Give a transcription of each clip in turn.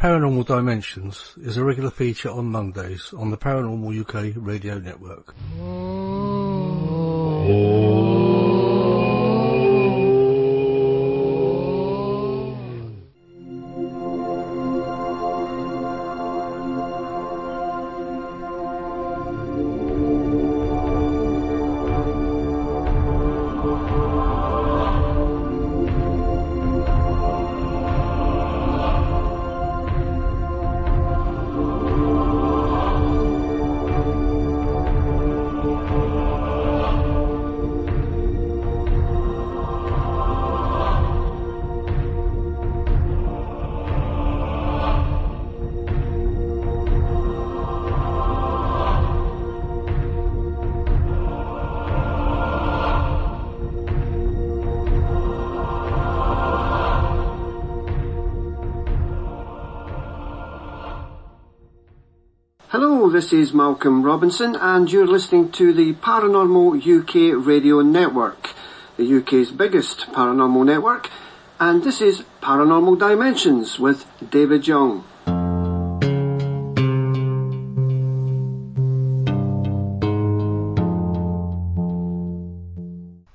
Paranormal Dimensions is a regular feature on Mondays on the Paranormal UK Radio Network. Hello, this is Malcolm Robinson and you're listening to the Paranormal UK Radio Network, the UK's biggest paranormal network, and this is Paranormal Dimensions with David Young.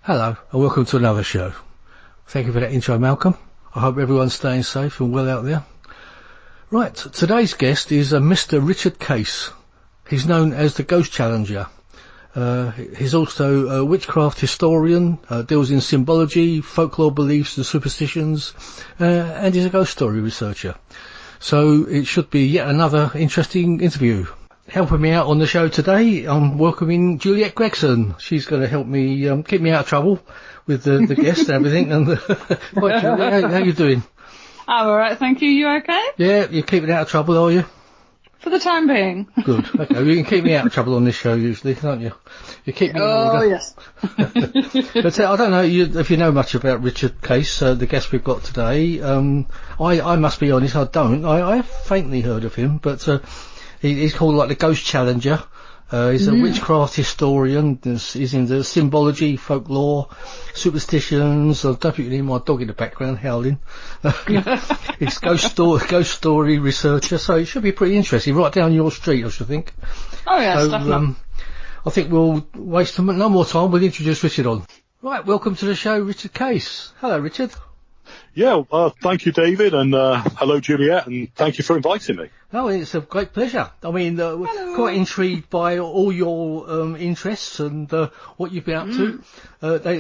Hello and welcome to another show. Thank you for that intro, Malcolm. I hope everyone's staying safe and well out there. Right, today's guest is Mr. Richard Case. He's known as the Ghost Challenger. He's also a witchcraft historian, deals in symbology, folklore beliefs and superstitions, and he's a ghost story researcher. So it should be yet another interesting interview. Helping me out on the show today, I'm welcoming Juliette Gregson. She's going to help me keep me out of trouble with the guests and everything. And right, Juliette, how you doing? I'm alright, thank you. You okay? Yeah, you're keeping out of trouble, are you? For the time being. Good. Okay, you can keep me out of trouble on this show usually, can't you? You keep me in order. Oh, yes. But I don't know if you know much about Richard Case, the guest we've got today. I must be honest, I don't. I have faintly heard of him, but he's called like the Ghost Challenger. He's a witchcraft historian. He's into symbology, folklore, superstitions. I don't think you can hear my dog in the background howling. He's ghost story researcher, so it should be pretty interesting. Right down your street, I should think. Oh yes, so, definitely. I think we'll waste no more time. We'll introduce Richard on. Right, welcome to the show, Richard Case. Hello, Richard. Yeah, thank you, David, and hello, Juliette, and thank you for inviting me. No, it's a great pleasure. I mean, we're quite intrigued by all your interests and what you've been up to.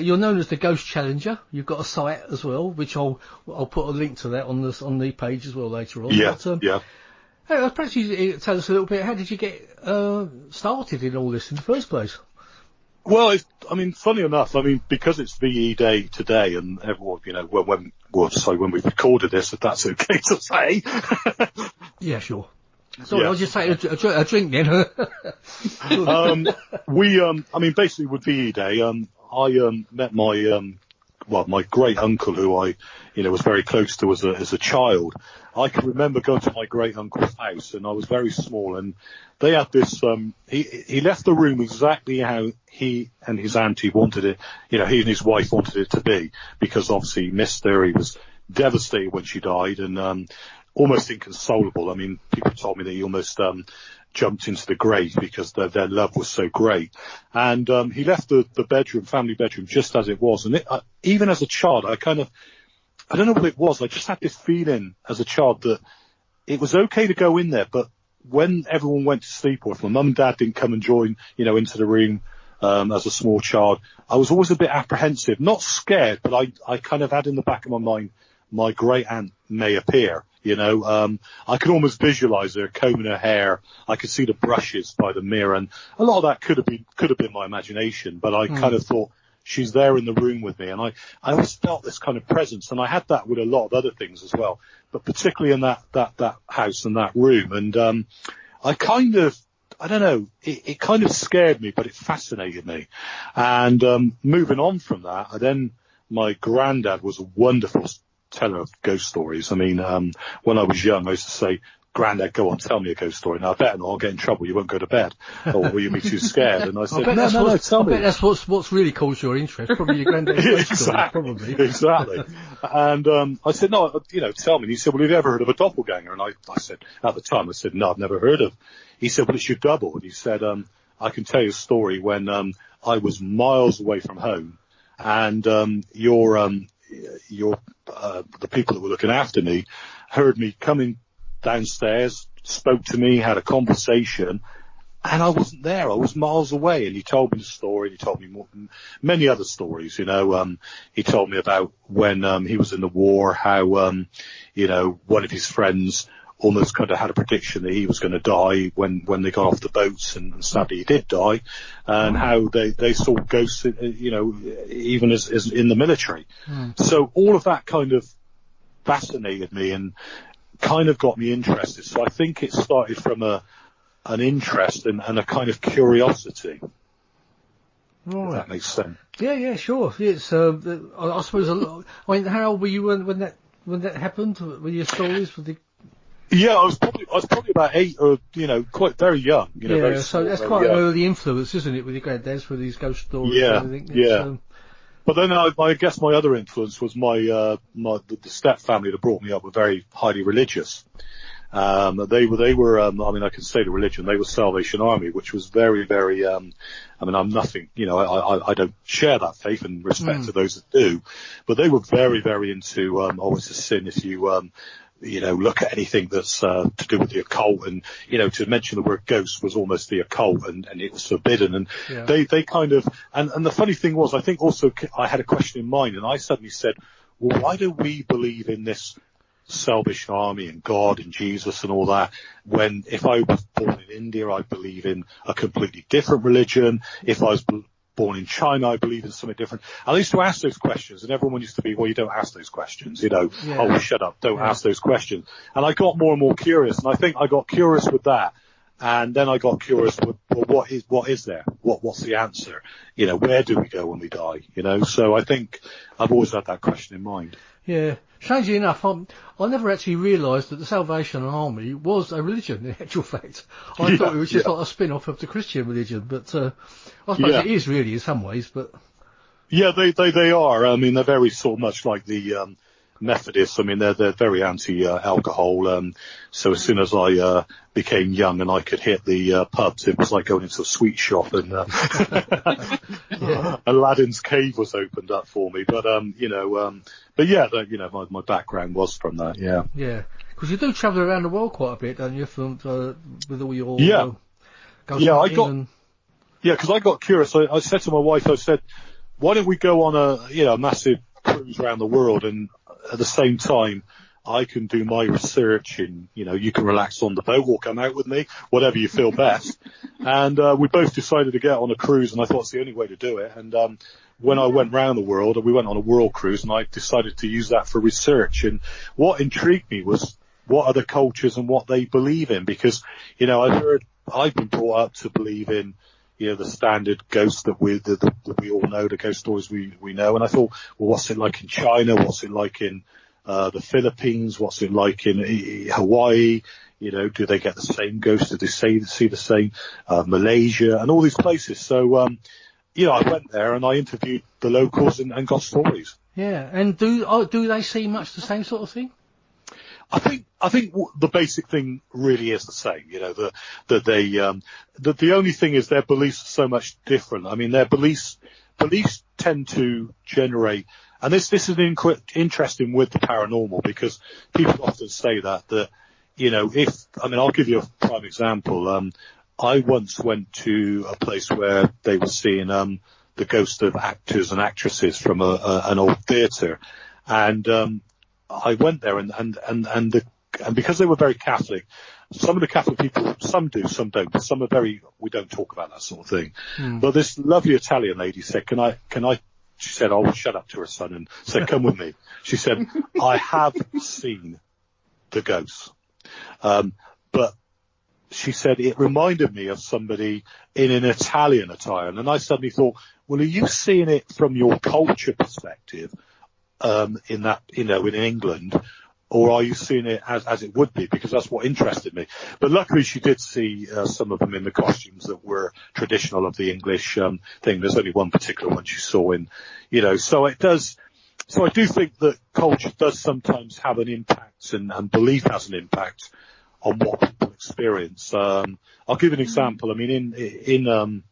You're known as the Ghost Challenger. You've got a site as well, which I'll put a link to that on the page as well later on. Yeah, but, yeah. Hey, perhaps you tell us a little bit. How did you get started in all this in the first place? Well, funny enough, because it's VE Day today, and everyone, when we recorded this, if that's okay to say. Yeah, sure. Sorry, I'll just say a drink then. Basically with VE Day, I met my great uncle, who I, was very close to as a child. I can remember going to my great uncle's house, and I was very small, and they had this, he left the room exactly how he and his auntie wanted it, he and his wife wanted it to be, because obviously he missed her. He was devastated when she died, and almost inconsolable. People told me that he almost jumped into the grave because their love was so great. And he left the family bedroom, just as it was. And even as a child, I don't know what it was. I just had this feeling as a child that it was okay to go in there, but when everyone went to sleep, or if my mum and dad didn't come and join, into the room as a small child, I was always a bit apprehensive, not scared, but I kind of had in the back of my mind, my great aunt may appear. I could almost visualize her combing her hair. I could see the brushes by the mirror, and a lot of that could have been my imagination, but I kind of thought, she's there in the room with me, and I always felt this kind of presence, and I had that with a lot of other things as well, but particularly in that house and that room. And I kind of, I don't know, it kind of scared me, but it fascinated me. And moving on from that, my granddad was a wonderful teller of ghost stories. When I was young, I used to say, Grandad, go on, tell me a ghost story. Now, I better not, I'll get in trouble. You won't go to bed. Or will you be too scared? And I said, no, tell me. I bet that's what's really caused your interest. Probably your granddad's ghost story, probably. Exactly. And I said, no, tell me. And he said, well, have you ever heard of a doppelganger? And I said, at the time, I said, no, I've never heard of. He said, well, it's your double. And he said, I can tell you a story when I was miles away from home, and the people that were looking after me heard me coming downstairs, spoke to me, had a conversation, and I wasn't there. I was miles away. And he told me the story. He told me many other stories. He told me about when he was in the war, how one of his friends almost kind of had a prediction that he was going to die when they got off the boats, and sadly he did die, and how they saw ghosts, even as in the military. So all of that kind of fascinated me and kind of got me interested. So I think it started from an interest and a kind of curiosity. Right. If that makes sense. Yeah, sure. It's I suppose how old were you when that happened? Were your stories with the... Yeah, I was probably about 8, or quite very young. Very small, so that's quite an early influence, isn't it, with your granddad's for these ghost stories? Yeah, and everything? Yeah. But then I guess my other influence was the step family that brought me up were very highly religious. They were I can say the religion. They were Salvation Army, which was very, very. I'm nothing. I don't share that faith, and respect to those that do. But they were very, very into. It's a sin if you look at anything that's to do with the occult, and to mention the word ghost was almost the occult, and it was forbidden. And they kind of, and the funny thing was, I think also I had a question in mind, and I suddenly said, well, why do we believe in this Salvation Army and God and Jesus and all that, when if I was born in India, I believe in a completely different religion. If I was born in China, I believe in something different. I used to ask those questions, and everyone used to be, well, you don't ask those questions, oh, shut up, don't ask those questions. And I got more and more curious, and I think I got curious with that, and then I got curious with, well, what is there? What's the answer? Where do we go when we die? So I think I've always had that question in mind. Yeah. Strangely enough, I never actually realised that the Salvation Army was a religion, in actual fact. I thought it was just like a spin-off of the Christian religion, but I suppose it is really in some ways, but... Yeah, they are. I mean, they're very sort of much like the Methodists. I mean, they're very anti-alcohol. So as soon as I became young and I could hit the pubs, it was like going into a sweet shop, and Aladdin's cave was opened up for me. But my background was from that. Yeah. Yeah, because you do travel around the world quite a bit, don't you? With all your because I got curious. I said to my wife, I said, why don't we go on a massive cruise around the world, and at the same time I can do my research, and you can relax on the boat or come out with me, whatever you feel best. And we both decided to get on a cruise, and I thought it's the only way to do it. And when I went round the world, we went on a world cruise, and I decided to use that for research. And what intrigued me was what other cultures and what they believe in, because I've been brought up to believe in the standard ghosts that we all know, the ghost stories we know. And I thought, well, what's it like in China? What's it like in the Philippines? What's it like in Hawaii? Do they get the same ghosts? Do they see the same? Malaysia and all these places. So, I went there and I interviewed the locals and got stories. Yeah. And do they see much the same sort of thing? I think the basic thing really is the same, that the only thing is their beliefs are so much different. I mean, their beliefs tend to generate, and this is interesting with the paranormal, because people often say that, I'll give you a prime example. I once went to a place where they were seeing, the ghost of actors and actresses from an old theatre, and, I went there and because they were very Catholic, some of the Catholic people, some do, some don't, but some are we don't talk about that sort of thing. But this lovely Italian lady said, can I, she said, oh, shut up to her son, and said, come with me. She said, I have seen the ghosts. But she said, it reminded me of somebody in an Italian attire. And then I suddenly thought, well, are you seeing it from your culture perspective? In England, or are you seeing it as it would be? Because that's what interested me. But luckily she did see some of them in the costumes that were traditional of the English thing. There's only one particular one she saw in, so it does. So I do think that culture does sometimes have an impact, and belief has an impact on what people experience. I'll give an example. I mean, in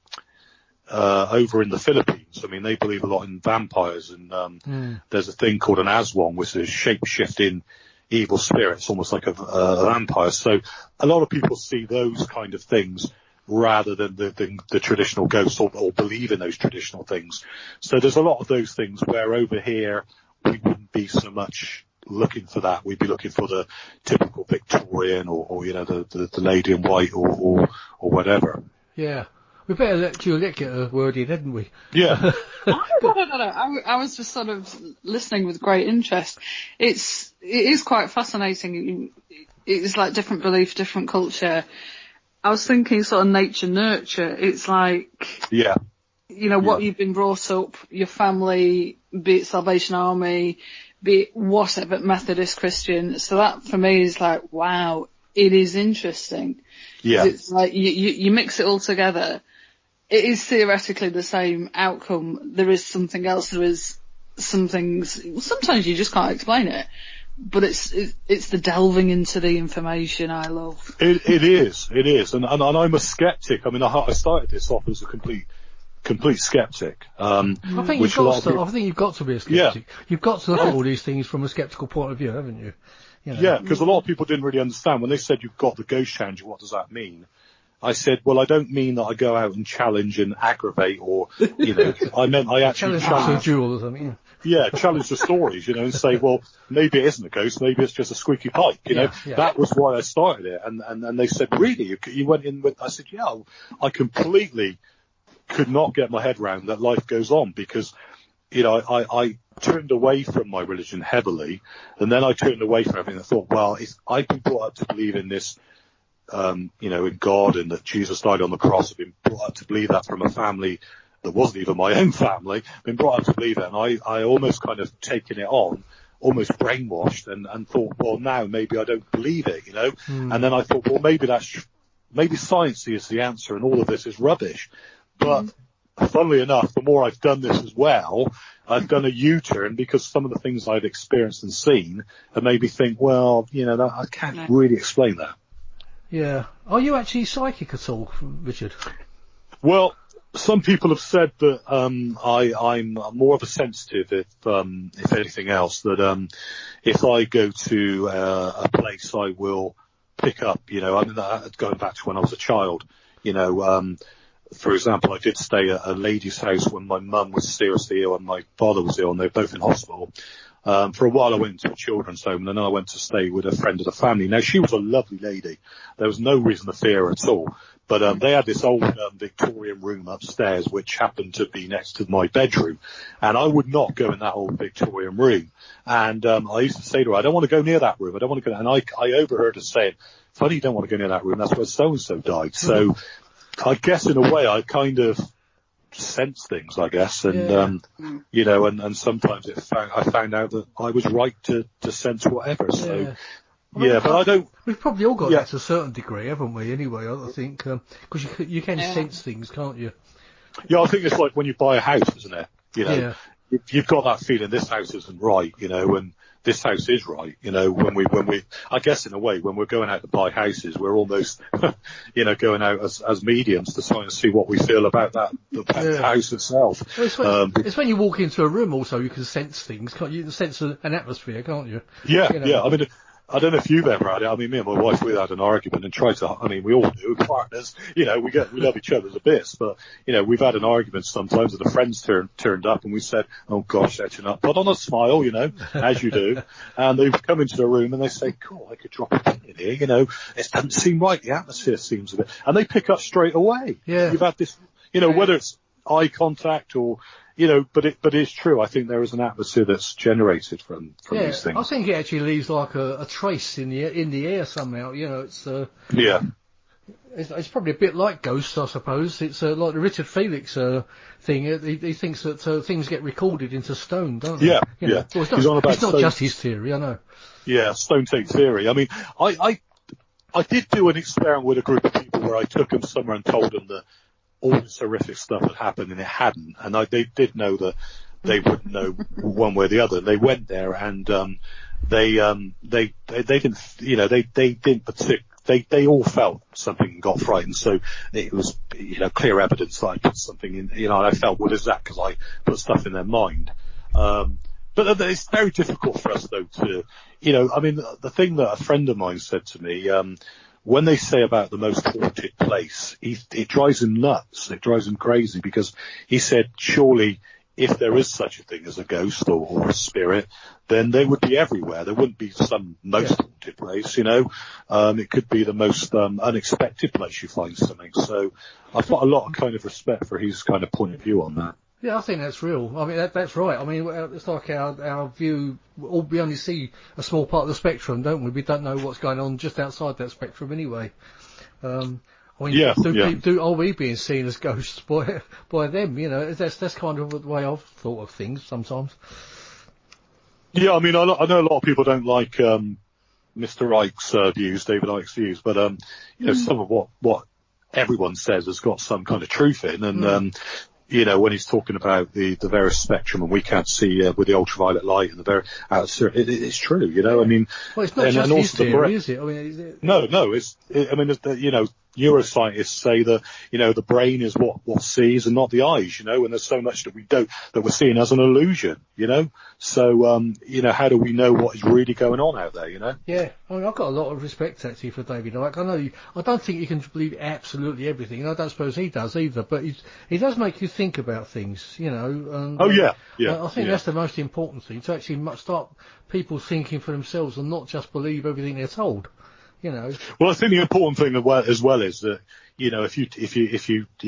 over in the Philippines, I mean, they believe a lot in vampires, and there's a thing called an aswang, which is shape-shifting evil spirits, almost like a vampire. So a lot of people see those kind of things rather than the traditional ghosts, or believe in those traditional things. So there's a lot of those things where over here we wouldn't be so much looking for that. We'd be looking for the typical Victorian or the lady in white or whatever. Yeah. We better let Juliette get a word in, hadn't we? Yeah. No. I was just sort of listening with great interest. It is quite fascinating. It's like different belief, different culture. I was thinking sort of nature nurture. It's like, what you've been brought up, your family, be it Salvation Army, be it whatever, Methodist, Christian. So that for me is like, wow, it is interesting. Yeah. It's like you mix it all together. It is theoretically the same outcome. There is something else. There is some things. Sometimes you just can't explain it. But it's the delving into the information I love. It is, and I'm a skeptic. I mean, I started this off as a complete skeptic. I think you've got to be a skeptic. Yeah. You've got to look at all these things from a skeptical point of view, haven't you? Yeah, because a lot of people didn't really understand when they said you've got the ghost challenge. What does that mean? I said, well, I don't mean that I go out and challenge and aggravate, or I meant I actually challenge. Or something. Yeah, challenge the stories, and say, well, maybe it isn't a ghost, maybe it's just a squeaky pipe, Yeah. That was why I started it. And they said, really? You went in with, I said, yeah, I completely could not get my head around that life goes on, because, I turned away from my religion heavily, and then I turned away from everything. I thought, well, I've been brought up to believe in this, in God, and that Jesus died on the cross. I've been brought up to believe that from a family that wasn't even my own family. Been brought up to believe it, and I almost kind of taken it on, almost brainwashed, and thought, well, now maybe I don't believe it, And then I thought, well, maybe science is the answer, and all of this is rubbish. But funnily enough, the more I've done this as well, I've done a U-turn, because some of the things I've experienced and seen have made me think, well, I can't really explain that. Yeah. Are you actually psychic at all, Richard? Well, some people have said that I'm more of a sensitive, if anything else. That if I go to a place, I will pick up. Going back to when I was a child. For example, I did stay at a lady's house when my mum was seriously ill and my father was ill, and they were both in hospital. For a while I went to a children's home, and then I went to stay with a friend of the family. Now, she was a lovely lady. There was no reason to fear her at all. But they had this old Victorian room upstairs, which happened to be next to my bedroom. And I would not go in that old Victorian room. And I used to say to her, I don't want to go near that room. I don't want to go. And I overheard her saying, funny you don't want to go near that room. That's where so-and-so died. So I guess in a way I kind of sense things, I guess, and and sometimes I found out that I was right to sense whatever. So but I don't. We've probably all got that to a certain degree, haven't we? Anyway, I think because you can sense things, can't you? Yeah, I think it's like when you buy a house, isn't it? You've got that feeling this house isn't right, and this house is right, when we, I guess in a way, when we're going out to buy houses, we're almost, going out as mediums to try and see what we feel about the house itself. Well, it's when you walk into a room also, you can sense things, can't you? You can sense an atmosphere, can't you? Yeah. I mean, I don't know if you've ever had it. I mean, me and my wife, we had an argument and tried to, we all do, partners, we love each other as a bit, but, we've had an argument sometimes that a friend's turned up and we said, oh gosh, that's enough. Put on a smile, as you do. And they've come into the room and they say, cool, I could drop a pin in here, it doesn't seem right. The atmosphere seems a bit, and they pick up straight away. Yeah. You've had this, whether it's eye contact or, but it's true. I think there is an atmosphere that's generated from these things. I think it actually leaves like a trace in the air somehow. It's It's probably a bit like ghosts, I suppose. It's like the Richard Felix thing. He thinks that things get recorded into stone, don't they? Yeah, you know? yeah. Well, He's on about it's not just his theory, I know. Yeah, stone tape theory. I mean, I did do an experiment with a group of people where I took them somewhere and told them that all this horrific stuff had happened, and it hadn't. And they did know that they wouldn't know one way or the other. They went there and they didn't, you know, they didn't they all felt something and got frightened. So it was, you know, clear evidence that I put something in, you know, and I felt, what is that? Because I put stuff in their mind. But it's very difficult for us, though, to, you know, I mean, the thing that a friend of mine said to me, when they say about the most haunted place, it drives him nuts. It drives him crazy, because he said, surely, if there is such a thing as a ghost or a spirit, then they would be everywhere. There wouldn't be some most haunted place, you know. It could be the most unexpected place you find something. So I've got a lot of kind of respect for his kind of point of view on that. Yeah, I think that's real. I mean, that's right. I mean, it's like our view, we only see a small part of the spectrum, don't we? We don't know what's going on just outside that spectrum anyway. I mean, are we being seen as ghosts by them? You know, that's kind of the way I've thought of things sometimes. Yeah, I mean, I know a lot of people don't like Mr. Icke's views, David Icke's views, but you know, some of what everyone says has got some kind of truth in, and you know, when he's talking about the various spectrum, and we can't see with the ultraviolet light and the very it's true, you know. I mean, well, it's not just his theory, is it? I mean, no, I mean, you know, neuroscientists say that, you know, the brain is what sees and not the eyes, you know, and there's so much that we're seeing as an illusion, you know. So, you know, how do we know what is really going on out there, you know? Yeah, I mean, I've got a lot of respect actually for David Icke. I don't think you can believe absolutely everything, and I don't suppose he does either, but he does make you think about things, you know. And, I think that's the most important thing, to actually start people thinking for themselves and not just believe everything they're told. You know. Well, I think the important thing as well is that, you know, if you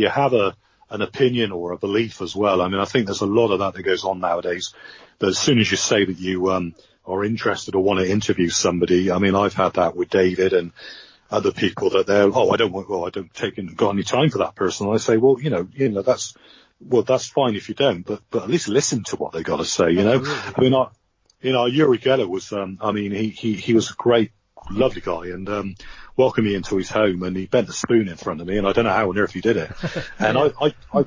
have an opinion or a belief as well. I mean, I think there's a lot of that goes on nowadays. That as soon as you say that you are interested or want to interview somebody, I mean, I've had that with David and other people that I don't got any time for that person. And I say, well, you know, that's fine if you don't, but at least listen to what they got to say. You know, I mean, Uri Geller was, I mean, he was a great, lovely guy, and welcomed me into his home, and he bent a spoon in front of me, and I don't know how on earth he did it. And I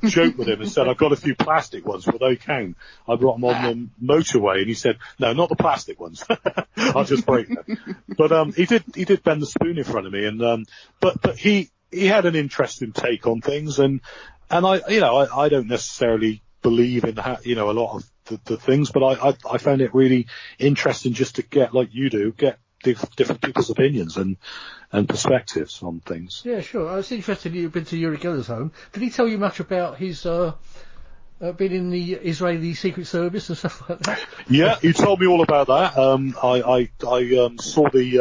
joked with him and said, I've got a few plastic ones, will they count? I brought them on the motorway, and he said, no, not the plastic ones. I'll just break them. But he did bend the spoon in front of me, and but he had an interesting take on things, and I don't necessarily believe in a lot of the things, but I found it really interesting just to get, like you do, different people's opinions and perspectives on things. Yeah, sure. I was interested you've been to Uri Geller's home. Did he tell you much about his been in the Israeli Secret Service and stuff like that? Yeah, he told me all about that. I saw he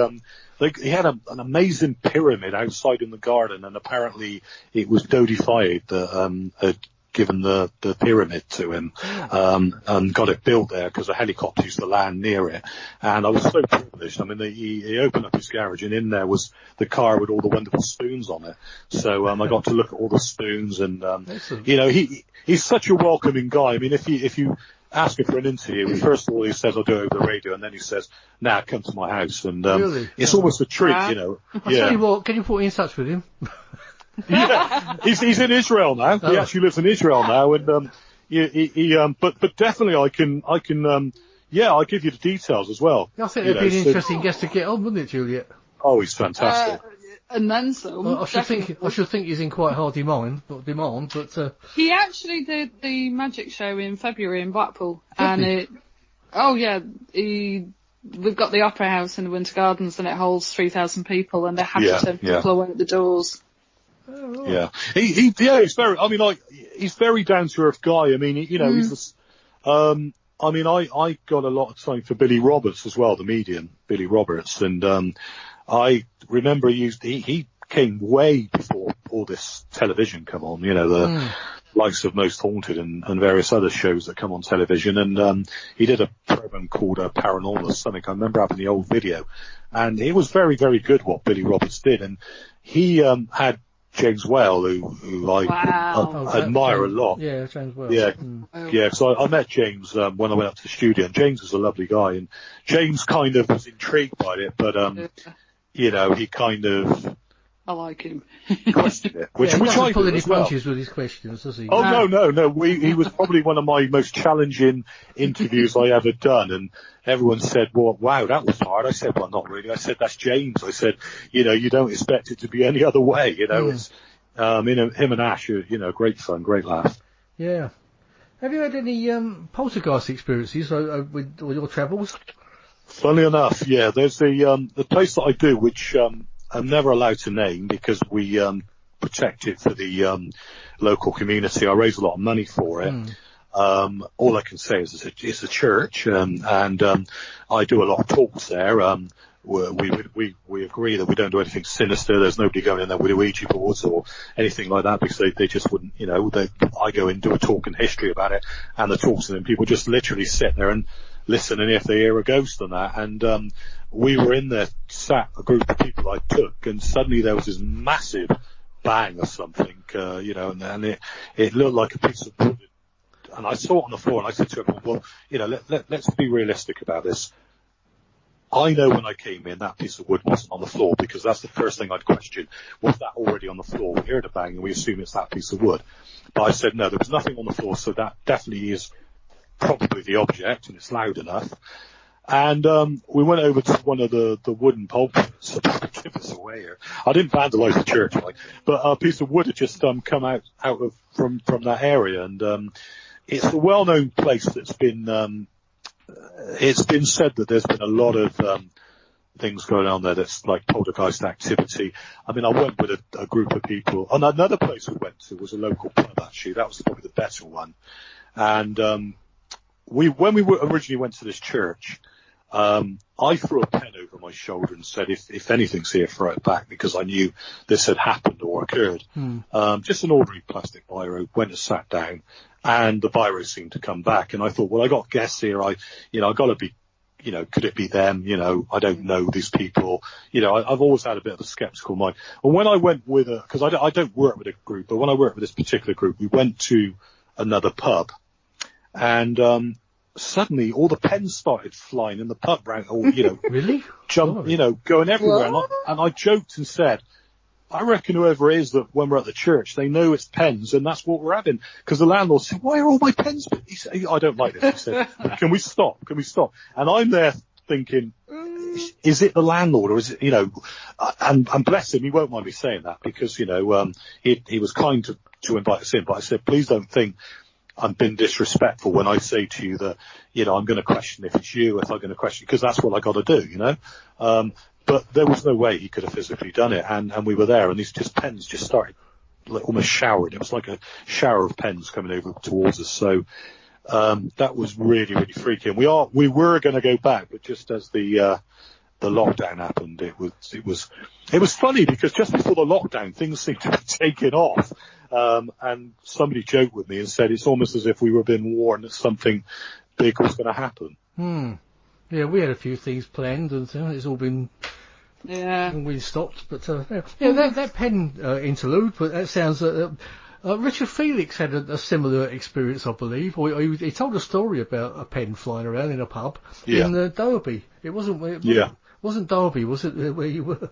had an amazing pyramid outside in the garden, and apparently it was Dodi Fayed that had given the pyramid to him, and got it built there because a helicopter used to land near it. And I was so privileged. I mean, he opened up his garage, and in there was the car with all the wonderful spoons on it. So, I got to look at all the spoons, and, you know, he's such a welcoming guy. I mean, if you ask him for an interview, first of all, he says, I'll do it over the radio, and then he says, nah, come to my house. And, really? It's almost a treat, you know. I'll tell you what, can you put me in touch with him? Yeah, he's in Israel now. He actually lives in Israel now, and but definitely I can I'll give you the details as well. I think it'd be an interesting guest to get on, wouldn't it, Juliette? Oh, he's fantastic. And then some. I should think he's in quite high demand, but he actually did the magic show in February in Blackpool, we've got the Opera House in the Winter Gardens, and it holds 3,000 people, and they have to turn people away at the doors. Oh, right. Yeah, he's very. I mean, he's very down to earth guy. I mean, he's this. I mean, I got a lot of time for Billy Roberts as well, the medium Billy Roberts, and I remember he came way before all this television come on. You know, the likes of Most Haunted and various other shows that come on television, and he did a program called Paranormal or something. I remember having the old video, and it was very, very good what Billy Roberts did, and he had James Whale, who I admire a lot. Yeah, James Whale. Yeah, yeah. So I met James when I went up to the studio, and James was a lovely guy, and James kind of was intrigued by it, but you know, he kind of. I like him. Questioned it, which I do do as well. punches with his questions, does he? Oh no. He was probably one of my most challenging interviews I ever done, and everyone said, "Well, wow, that was hard." I said, "Well, not really." I said, "That's James." I said, "You know, you don't expect it to be any other way." You know, it's him and Ash are, you know, great fun, great laugh. Yeah. Have you had any poltergeist experiences with your travels? Funnily enough, yeah. There's the place that I do, which I'm never allowed to name because we protect it for the local community. I raise a lot of money for it. All I can say is it's a church, and I do a lot of talks there. We agree that we don't do anything sinister. There's nobody going in there with Ouija boards or anything like that because they just wouldn't, you know. I go in, do a talk in history about it, and the talks, and then people just literally sit there and listen, and if they hear a ghost and that, and we were in there, sat a group of people I took, and suddenly there was this massive bang or something, you know, and it looked like a piece of wood, and I saw it on the floor, and I said to everyone, well, you know, let's be realistic about this. I know when I came in, that piece of wood wasn't on the floor, because that's the first thing I'd question. Was that already on the floor? We heard a bang, and we assume it's that piece of wood. But I said, no, there was nothing on the floor, so that definitely is probably the object, and it's loud enough. And we went over to one of the wooden pulpits. Give us away here. I didn't vandalise the church, but a piece of wood had just come out from that area, and it's a well-known place that's been. It's been said that there's been a lot of things going on there that's like poltergeist activity. I mean, I went with a group of people. And another place we went to was a local pub, actually. That was probably the better one. And when we originally went to this church, I threw a pen over my shoulder and said, if anything's here, throw it back, because I knew this had happened or occurred. Just an ordinary plastic biro, went and sat down, and the biro seemed to come back. And I thought, well, I got guests here. I've got to be, you know, could it be them? You know, I don't know these people. You know, I've always had a bit of a skeptical mind. And when I went with because I don't work with a group, but when I worked with this particular group, we went to another pub, and suddenly all the pens started flying in the pub round, or, you know, really? You know, going everywhere. And I joked and said, I reckon whoever it is that when we're at the church, they know it's pens, and that's what we're having. Because the landlord said, why are all my pens? He said, I don't like this. He said, can we stop? Can we stop? And I'm there thinking, is it the landlord, or is it, you know, and bless him, he won't mind me saying that, because, you know, he was kind to invite us in, but I said, please don't think I'm being disrespectful when I say to you that, you know, I'm going to question if it's you, if I'm going to question, because that's what I got to do, you know. But there was no way he could have physically done it, and we were there, and these pens just started like almost showering. It was like a shower of pens coming over towards us. So that was really, really freaky. And we were going to go back, but just as the lockdown happened, it was funny, because just before the lockdown, things seemed to be taking off. And somebody joked with me and said it's almost as if we were being warned that something big was going to happen. Yeah, we had a few things planned, and it's all been stopped. But that pen interlude, but that sounds. Richard Felix had a similar experience, I believe. Or he told a story about a pen flying around in a pub in Derby. It wasn't. Wasn't Derby? Was it where you were?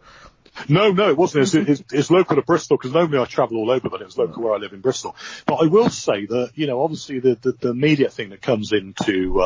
No, it wasn't. It's local to Bristol, because normally I travel all over, but it was local where I live in Bristol. But I will say that, you know, obviously the immediate thing that comes into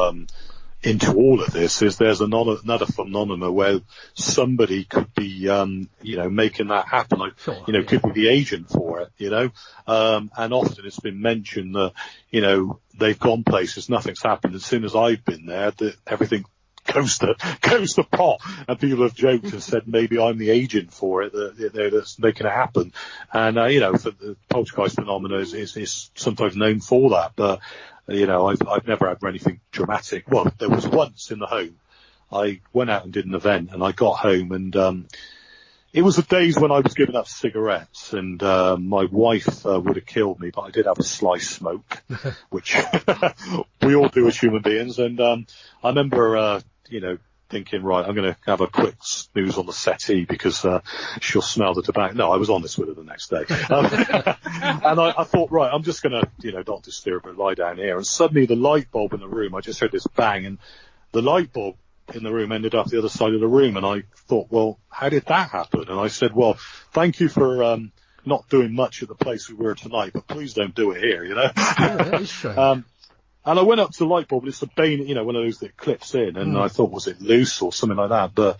all of this is there's another phenomenon where somebody could be, you know, making that happen. Like, could be the agent for it, you know. And often it's been mentioned that, you know, they've gone places, nothing's happened. As soon as I've been there, everything goes to pot, and people have joked and said maybe I'm the agent for it, that's making it happen. And you know, for the poltergeist phenomenon is sometimes known for that, but you know, I've never had anything dramatic. Well, there was once in the home, I went out and did an event, and I got home, and it was the days when I was giving up cigarettes, and my wife would have killed me, but I did have a sly smoke, which we all do as human beings. And I remember, you know, thinking, right, I'm going to have a quick snooze on the settee because she'll smell the tobacco. No, I was honest with her the next day. And I thought, right, I'm just going to, not disturb her, lie down here. And suddenly the light bulb in the room, I just heard this bang, and the light bulb in the room ended up the other side of the room. And I thought, well, how did that happen? And I said, well, thank you for not doing much at the place we were tonight, but please don't do it here, Yeah, that is strange. And I went up to the light bulb, and it's a bane, one of those that clips in, and I thought, was it loose or something like that? But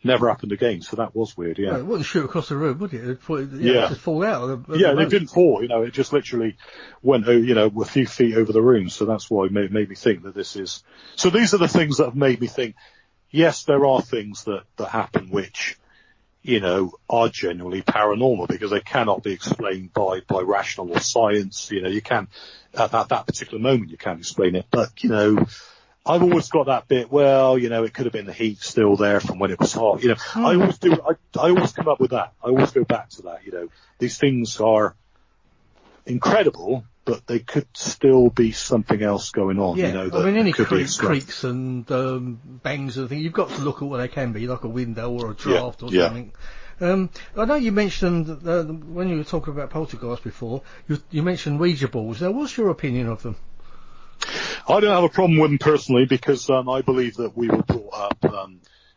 never happened again, so that was weird, yeah. Well, it wouldn't shoot across the room, would it? It'd just fall out. It didn't fall, it just literally went, a few feet over the room, so that's why it made me think that this is... So these are the things that have made me think, yes, there are things that happen which, are genuinely paranormal because they cannot be explained by rational or science. You can't, at that particular moment, you can't explain it. But, I've always got that bit, well, it could have been the heat still there from when it was hot. I always come up with that. I always go back to that, These things are incredible, but they could still be something else going on, that any creaks and bangs and things, you've got to look at what they can be, like a window or a draft or something. I know you mentioned, when you were talking about poltergeist before, you mentioned Ouija boards. Now, what's your opinion of them? I don't have a problem with them personally because I believe that we were brought up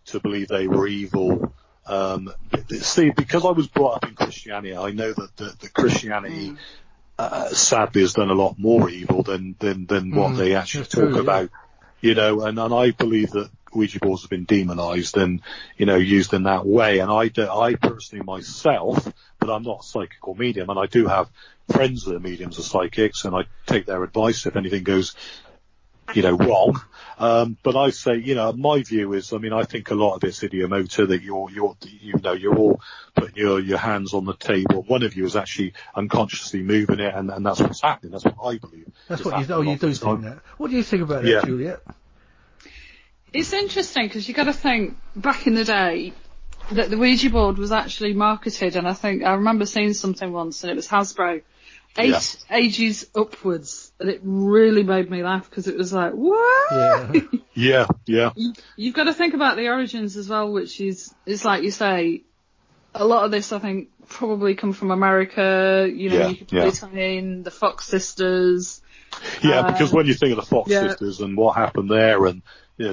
to believe they were evil. Because I was brought up in Christianity, I know that Christianity sadly has done a lot more evil than what they actually talk about. And I believe that Ouija boards have been demonized and, used in that way. And I personally myself, but I'm not a psychic or medium, and I do have friends that are mediums or psychics, and I take their advice if anything goes, wrong. But I say, my view is, I think a lot of it's idiomotor, that you're all putting your hands on the table. One of you is actually unconsciously moving it, and that's what's happening. That's what I believe. That's what you do think that. What do you think about that, Juliette? It's interesting because you got to think back in the day that the Ouija board was actually marketed, and I remember seeing something once, and it was Hasbro, 8 ages upwards, and it really made me laugh because it was like, what? Yeah. You've got to think about the origins as well, which is, it's like you say, a lot of this I think probably come from America. You could probably tie in the Fox sisters. Yeah, because when you think of the Fox sisters and what happened there, and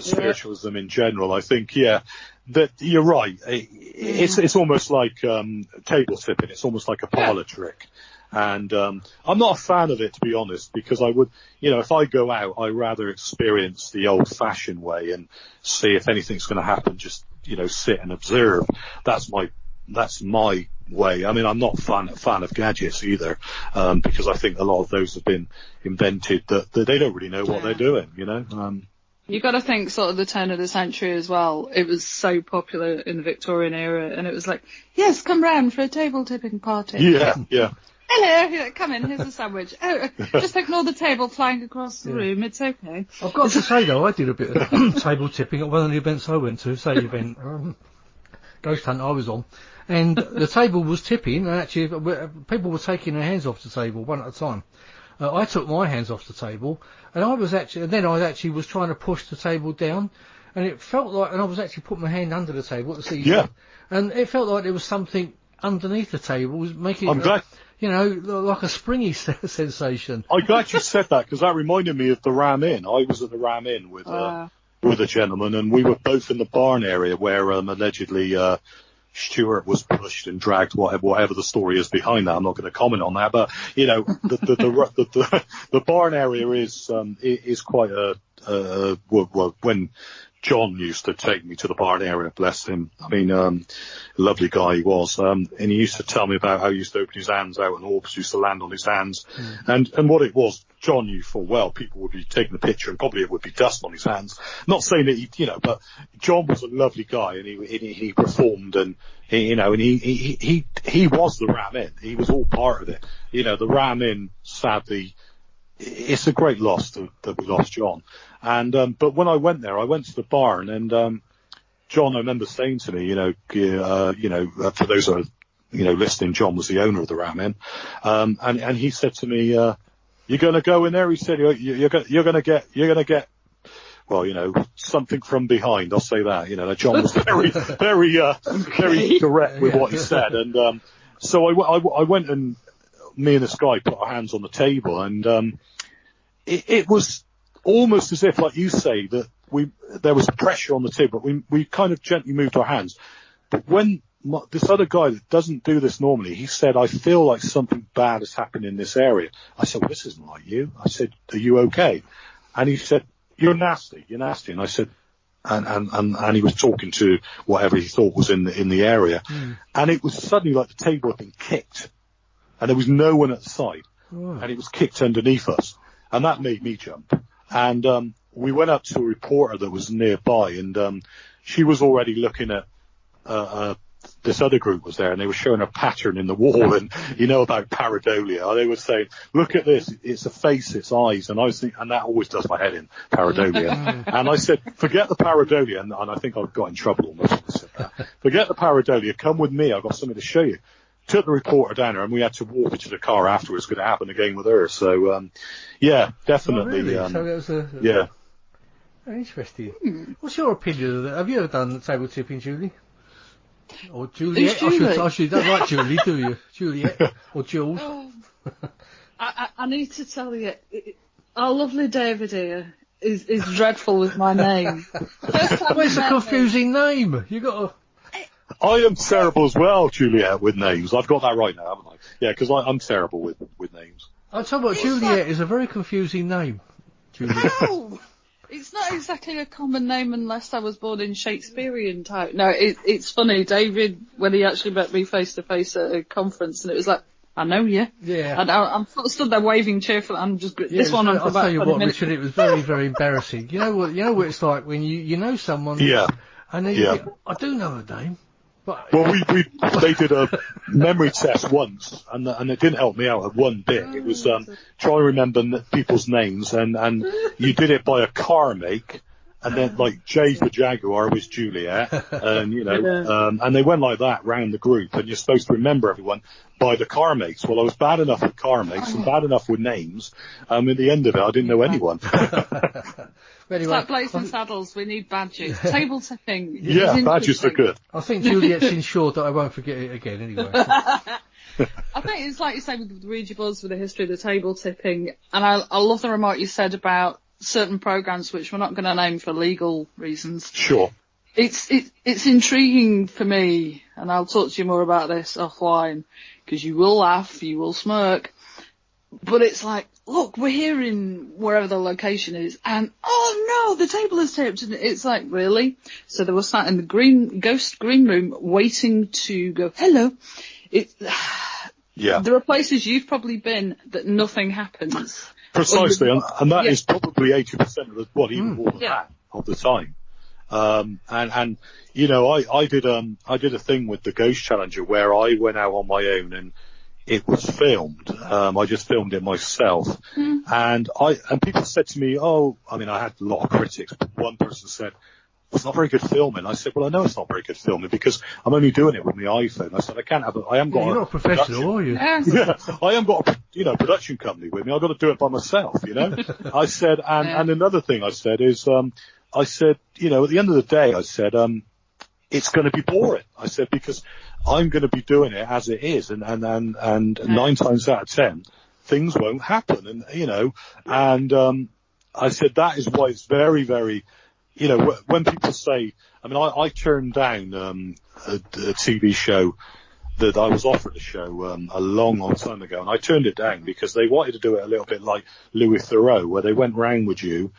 spiritualism in general, I think, that you're right. It's almost like table tipping. It's almost like a parlor trick. And I'm not a fan of it, to be honest, because I would, if I go out, I'd rather experience the old-fashioned way and see if anything's going to happen. Just, sit and observe. That's my way. I'm not a fan of gadgets either, because I think a lot of those have been invented that they don't really know what they're doing. You've got to think sort of the turn of the century as well. It was so popular in the Victorian era, and it was like, yes, come round for a table tipping party. Yeah. Hello, come in, here's a sandwich. Oh, just ignore the table flying across the room, it's okay. I've got to say though, I did a bit of table tipping at one of the events I went to, event, Ghost Hunt I was on, and the table was tipping, and actually people were taking their hands off the table one at a time. I took my hands off the table, and I was actually trying to push the table down, and it felt like, and I was actually putting my hand under the table to see, and it felt like there was something underneath the table, was making I'm glad. Like a springy sensation. I'm glad you said that, because that reminded me of the Ram Inn. I was at the Ram Inn with a gentleman, and we were both in the barn area where allegedly Stuart was pushed and dragged, whatever the story is behind that. I'm not going to comment on that, but the barn area is quite when John used to take me to the barn area, bless him. Lovely guy he was. And he used to tell me about how he used to open his hands out and orbs used to land on his hands. And what it was, John knew full well, people would be taking the picture and probably it would be dust on his hands. Not saying that but John was a lovely guy, and he performed, and he was the Ram Inn. He was all part of it. The Ram Inn, sadly, it's a great loss that we lost John. And but when I went there, I went to the barn, and John, I remember saying to me, for those who are listening, John was the owner of the Ram Inn, and he said to me, "You're going to go in there?" He said, "You're going to get well, something from behind. I'll say that. John was very, very direct with what he said. And so I went and me and this guy put our hands on the table, and it was almost as if, like you say, that there was pressure on the table. We kind of gently moved our hands. But when this other guy that doesn't do this normally, he said, I feel like something bad has happened in this area. I said, well, this isn't like you. I said, are you okay? And he said, you're nasty. And I said, and he was talking to whatever he thought was in the area. And it was suddenly like the table had been kicked, and there was no one at the side, and it was kicked underneath us, and that made me jump. And we went up to a reporter that was nearby, and she was already looking at this other group was there, and they were showing a pattern in the wall, and about pareidolia. They were saying, look at this, it's a face, it's eyes, and I was thinking, and that always does my head in, pareidolia. And I said, forget the pareidolia, and I think I got in trouble almost when I said that. Forget the pareidolia, come with me, I've got something to show you. Took the reporter down there, and we had to walk into the car afterwards. Could it happen again with her? So, yeah, definitely. Oh, really? So that was yeah. Interesting. What's your opinion of that? Have you ever done table tipping, Julie? Or Juliette? Julie? You don't like Julie, do you? Juliette or Jules? I need to tell you, our lovely David here is dreadful with my name. Well, it's a confusing name. You got to... I am terrible as well, Juliette, with names. I've got that right now, haven't I? Yeah, because I'm terrible with names. I'll tell you what, Juliette is a very confusing name. Juliette. No! It's not exactly a common name unless I was born in Shakespearean type. No, it's funny. David, when he actually met me face to face at a conference, and it was like, I know you. Yeah. And I'm stood there waving cheerfully. I'm just, this one on for I'll about tell you 20 what, minutes. Richard, it was very, very embarrassing. You know what it's like when you know someone. Yeah. And then you think, I do know her name. But well, they did a memory test once, and it didn't help me out one bit. It was try and remember people's names, and you did it by a car make, and then like J for Jaguar was Juliet, and and they went like that round the group, and you're supposed to remember everyone by the car makes. Well, I was bad enough with car makes and bad enough with names. At the end of it, I didn't know anyone. It's like Blazing Saddles, we need badges. Table tipping. Yeah, badges are good. I think Juliet's ensured that I won't forget it again anyway. I think it's like you say with Ouija boards, with the history of the table tipping, and I love the remark you said about certain programs which we're not going to name for legal reasons. Sure. It's intriguing for me, and I'll talk to you more about this offline, because you will laugh, you will smirk, but it's like, look, we're here in wherever the location is, and oh no, the table is tipped. And it's like, really? So they were sat in the ghost green room waiting to go, hello. Yeah. There are places you've probably been that nothing happens. Precisely, and that is probably 80% of even more than that of the time. I did a thing with the Ghost Challenger where I went out on my own, and it was filmed. I just filmed it myself. And people said to me, I had a lot of critics, but one person said, it's not very good filming. I said, well, I know it's not very good filming because I'm only doing it with my iPhone. I said, you're not a professional, are you? Yeah, I haven't got a, production company with me. I've got to do it by myself, I said, and another thing I said is, at the end of the day, I said, it's going to be boring. I said, because I'm going to be doing it as it is, and 9 times out of 10, things won't happen, and I said that is why it's very, very, when people say, I turned down a TV show that I was offered a show a long, long time ago, and I turned it down because they wanted to do it a little bit like Louis Theroux, where they went round with you,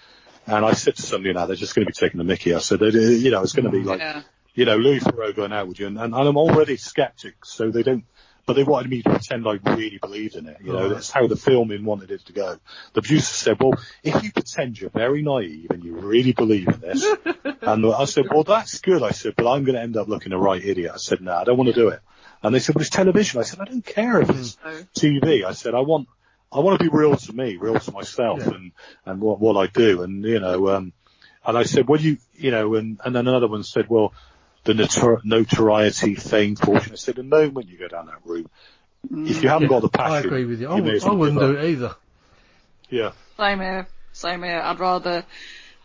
and I said to somebody, they're just going to be taking the mickey. I said, it's going to be like, Louis Theroux going out with you, and I'm already skeptic, so they don't, but they wanted me to pretend I really believed in it. That's how the filming wanted it to go. The producer said, well, if you pretend you're very naive and you really believe in this, and I said, well, that's good. I said, but I'm going to end up looking a right idiot. I said, no, I don't want to do it. And they said, well, it's television. I said, I don't care if it's TV. I said, I want to be real to me, real to myself, and what I do. And, and I said, well, and then another one said, well, the notoriety, fame, fortune. I said, the moment you go down that route, if you haven't got the passion, I agree with you. I wouldn't do it either. Yeah. Same here. I'd rather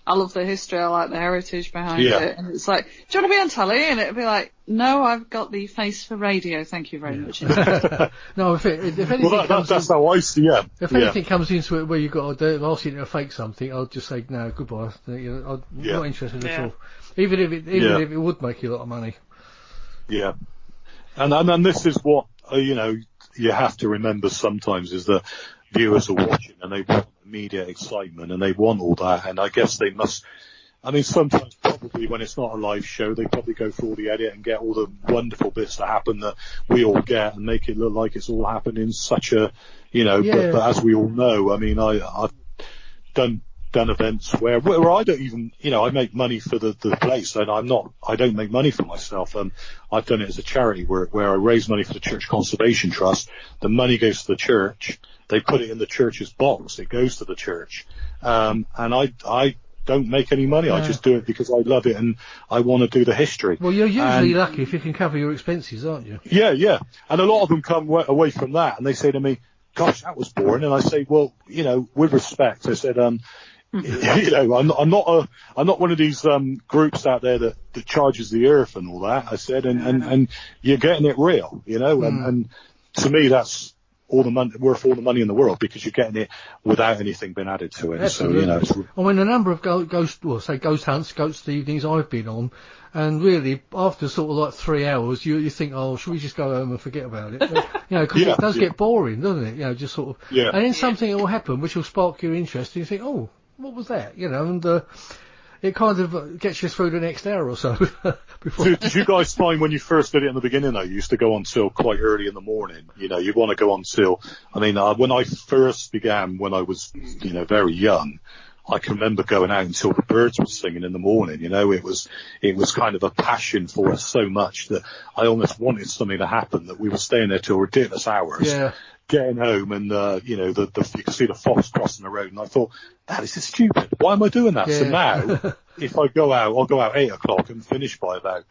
I love the history, I like the heritage behind it. And it's like, do you want to be on telly? And it'd be like, no, I've got the face for radio, thank you very much. No, if anything that's how I see it. If anything comes into it where you've got to ask you to fake something, I'll just say, no, goodbye. I'm not interested at all. Even if it would make you a lot of money. Yeah. And this is what, you have to remember sometimes is that viewers are watching and they want immediate excitement and they want all that, and I guess they must, sometimes probably when it's not a live show, they probably go through all the edit and get all the wonderful bits that happen that we all get and make it look like it's all happened in such a, but as we all know, I've done events where I don't even, I make money for the place, and I don't make money for myself. I've done it as a charity where I raise money for the Church Conservation Trust. The money goes to the church. They put it in the church's box. It goes to the church. And I don't make any money. I just do it because I love it and I want to do the history. Well, you're usually lucky if you can cover your expenses, aren't you? Yeah. And a lot of them come away from that and they say to me, gosh, that was boring. And I say, well, with respect, I said, I'm not one of these groups out there that charges the earth and all that. I said, and you're getting it real, and to me that's all the money, worth all the money in the world, because you're getting it without anything being added to it. Absolutely. So the number of ghost hunts, ghost evenings I've been on, and really after sort of like 3 hours, you think, oh, should we just go home and forget about it? Because it does get boring, doesn't it? Just sort of. Yeah. And then something will happen which will spark your interest, and you think, oh, what was that? And it kind of gets you through the next hour or so. Did you guys find when you first did it in the beginning, though, you used to go on till quite early in the morning? You want to go on till, when I first began, when I was, very young, I can remember going out until the birds were singing in the morning. It was kind of a passion for us so much that I almost wanted something to happen, that we were staying there till ridiculous hours. Yeah. Getting home and, you could see the fox crossing the road, and I thought, this is stupid. Why am I doing that? Yeah. So now, if I go out, I'll go out 8 o'clock and finish by about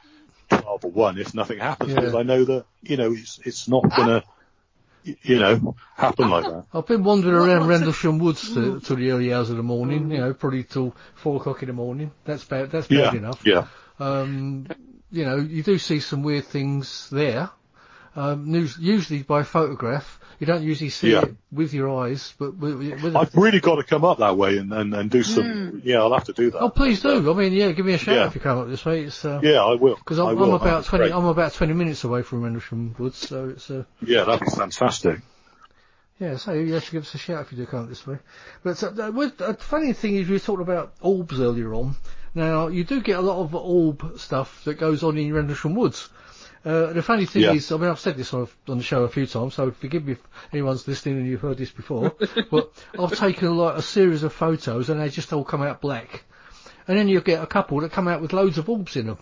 12 or 1 if nothing happens, because I know that, it's not gonna, happen like that. I've been wandering around Rendlesham Woods till the early hours of the morning, probably till 4 o'clock in the morning. That's bad enough. Yeah. You do see some weird things there. Usually by photograph. You don't usually see it with your eyes, but with I've really got to come up that way and do some. Yeah, I'll have to do that. Oh, please do. Give me a shout if you come up this way. It's I will. Because I'm about 20. I'm about 20 minutes away from Rendlesham Woods, so it's that'd be fantastic. Yeah, so you have to give us a shout if you do come up this way. But the funny thing is, we were talking about orbs earlier on. Now you do get a lot of orb stuff that goes on in Rendlesham Woods. The funny thing is, I've said this on the show a few times, so forgive me if anyone's listening and you've heard this before, but I've taken a series of photos and they just all come out black. And then you get a couple that come out with loads of orbs in them.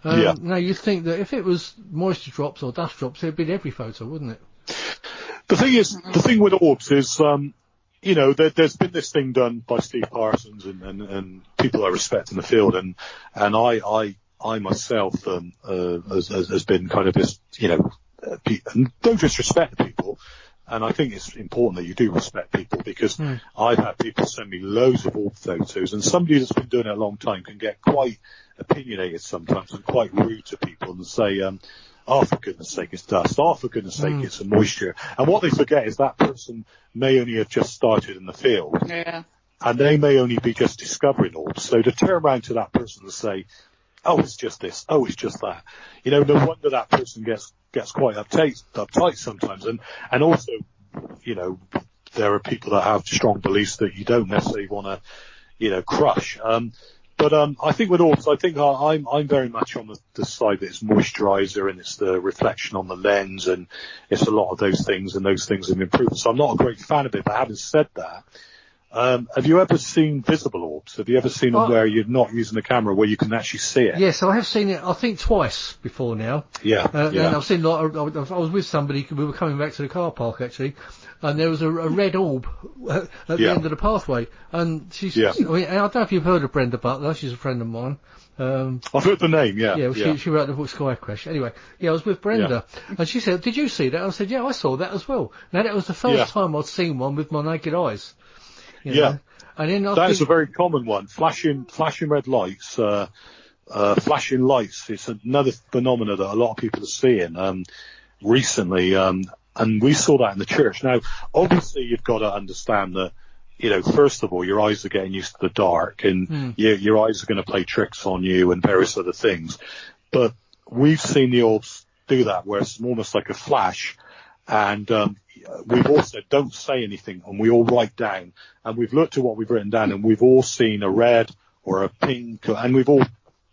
Now you'd think that if it was moisture drops or dust drops, it'd be in every photo, wouldn't it? The thing with orbs is, there's been this thing done by Steve Parsons and people I respect in the field, and I myself has been kind of this, don't just respect people, and I think it's important that you do respect people, because I've had people send me loads of orb photos, and somebody that's been doing it a long time can get quite opinionated sometimes and quite rude to people and say, oh, for goodness sake, it's dust. Oh, for goodness sake, it's a moisture. And what they forget is that person may only have just started in the field. Yeah. And they may only be just discovering orbs. So to turn around to that person and say, oh, it's just this. Oh, it's just that. No wonder that person gets quite uptight sometimes. And also, there are people that have strong beliefs that you don't necessarily want to, crush. But I think with orbs, I'm very much on the side that it's moisturizer and it's the reflection on the lens, and it's a lot of those things, and those things have improved. So I'm not a great fan of it, but having said that, have you ever seen visible orbs? Have you ever seen them where you're not using the camera, where you can actually see it? Yes, I have seen it, I think twice before now. Yeah. And I've seen I was with somebody, we were coming back to the car park actually, and there was a red orb at the end of the pathway. And she's, I don't know if you've heard of Brenda Butler, she's a friend of mine. I've heard the name, She wrote the book Sky Crash. Anyway, I was with Brenda, and she said, did you see that? I said, yeah, I saw that as well. Now that was the first time I'd seen one with my naked eyes. You know? And then that is a very common one. Flashing red lights, flashing lights. It's another phenomena that a lot of people are seeing recently, and we saw that in the church. Now, obviously, you've got to understand that, you know, first of all, your eyes are getting used to the dark, and your eyes are going to play tricks on you and various other things. But we've seen the orbs do that, where it's almost like a flash, and we've also don't say anything, and we all write down, and we've looked at what we've written down, and we've all seen a red or a pink, and we've all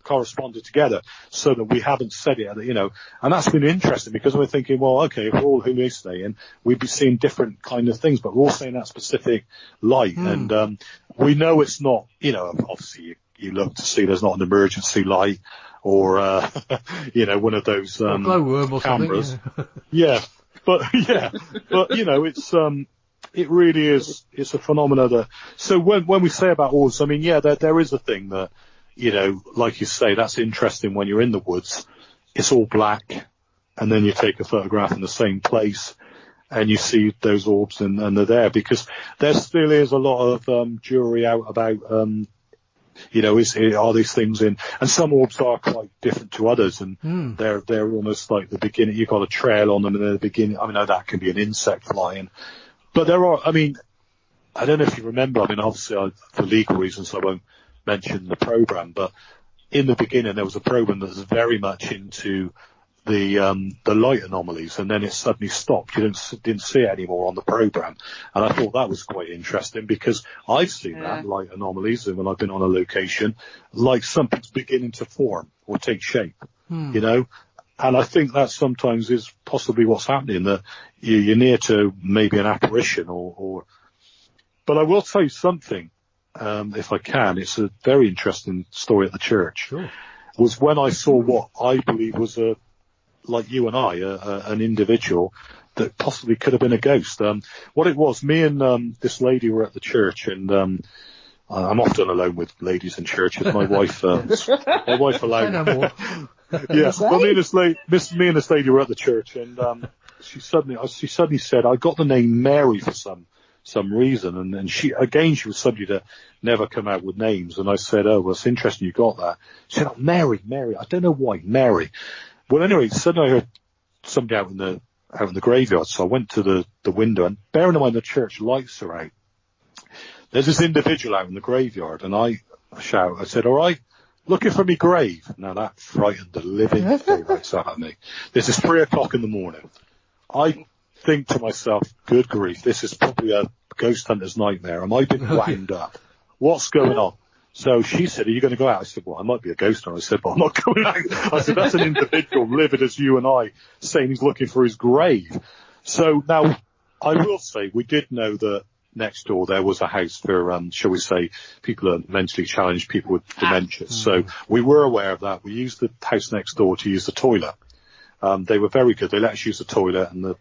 corresponded together so that we haven't said it, you know, and that's been interesting because we're thinking, well, okay, if we're all hallucinating, we'd be seeing different kind of things, but we're all seeing that specific light, and we know it's not, you know, obviously you look to see there's not an emergency light or, you know, one of those glowworm or cameras. Something, But you know, it's it really is. It's a phenomena that. So when we say about orbs, I mean, there is a thing that, you know, like you say, that's interesting when you're in the woods. It's all black, and then you take a photograph in the same place, and you see those orbs, and they're there because there still is a lot of jury out about. You know, are these things in? And some orbs are quite different to others, and they're almost like the beginning. You've got a trail on them, and they're the beginning. I mean, that can be an insect flying, but there are. I mean, I don't know if you remember. I mean, obviously, for legal reasons, I won't mention the program. But in the beginning, there was a program that was very much into the light anomalies, and then it suddenly stopped. You didn't see it anymore on the program, and I thought that was quite interesting because I've seen that light anomalies, and when I've been on a location, like something's beginning to form or take shape, you know, and I think that sometimes is possibly what's happening, that you're near to maybe an apparition or. But I will tell you something, if I can. It's a very interesting story at the church. Sure. Was when I saw what I believe was like you and I, an individual that possibly could have been a ghost. What it was, me and this lady were at the church, and I'm often alone with ladies in churches. My wife, my wife allowed me. Yeah, well, me and this lady were at the church, and she suddenly said, "I got the name Mary for some reason," and she was somebody that never come out with names, and I said, "Oh, well, it's interesting you got that." She said, "Oh, Mary, I don't know why, Mary." Well, anyway, suddenly I heard somebody out in the graveyard, so I went to the window, and bearing in mind the church lights are out, there's this individual out in the graveyard, and I said, "All right, looking for me grave." Now that frightened the living daylights out of me. This is 3:00 in the morning. I think to myself, good grief, this is probably a ghost hunter's nightmare. Am I being wound up? What's going on? So she said, "Are you going to go out?" I said, "Well, I might be a ghost hunter." I said, "But I'm not going out." I said, "That's an individual livid as you and I saying he's looking for his grave." So now I will say we did know that next door there was a house for, shall we say, people who are mentally challenged, people with dementia. So we were aware of that. We used the house next door to use the toilet. They were very good. They let us use the toilet, and the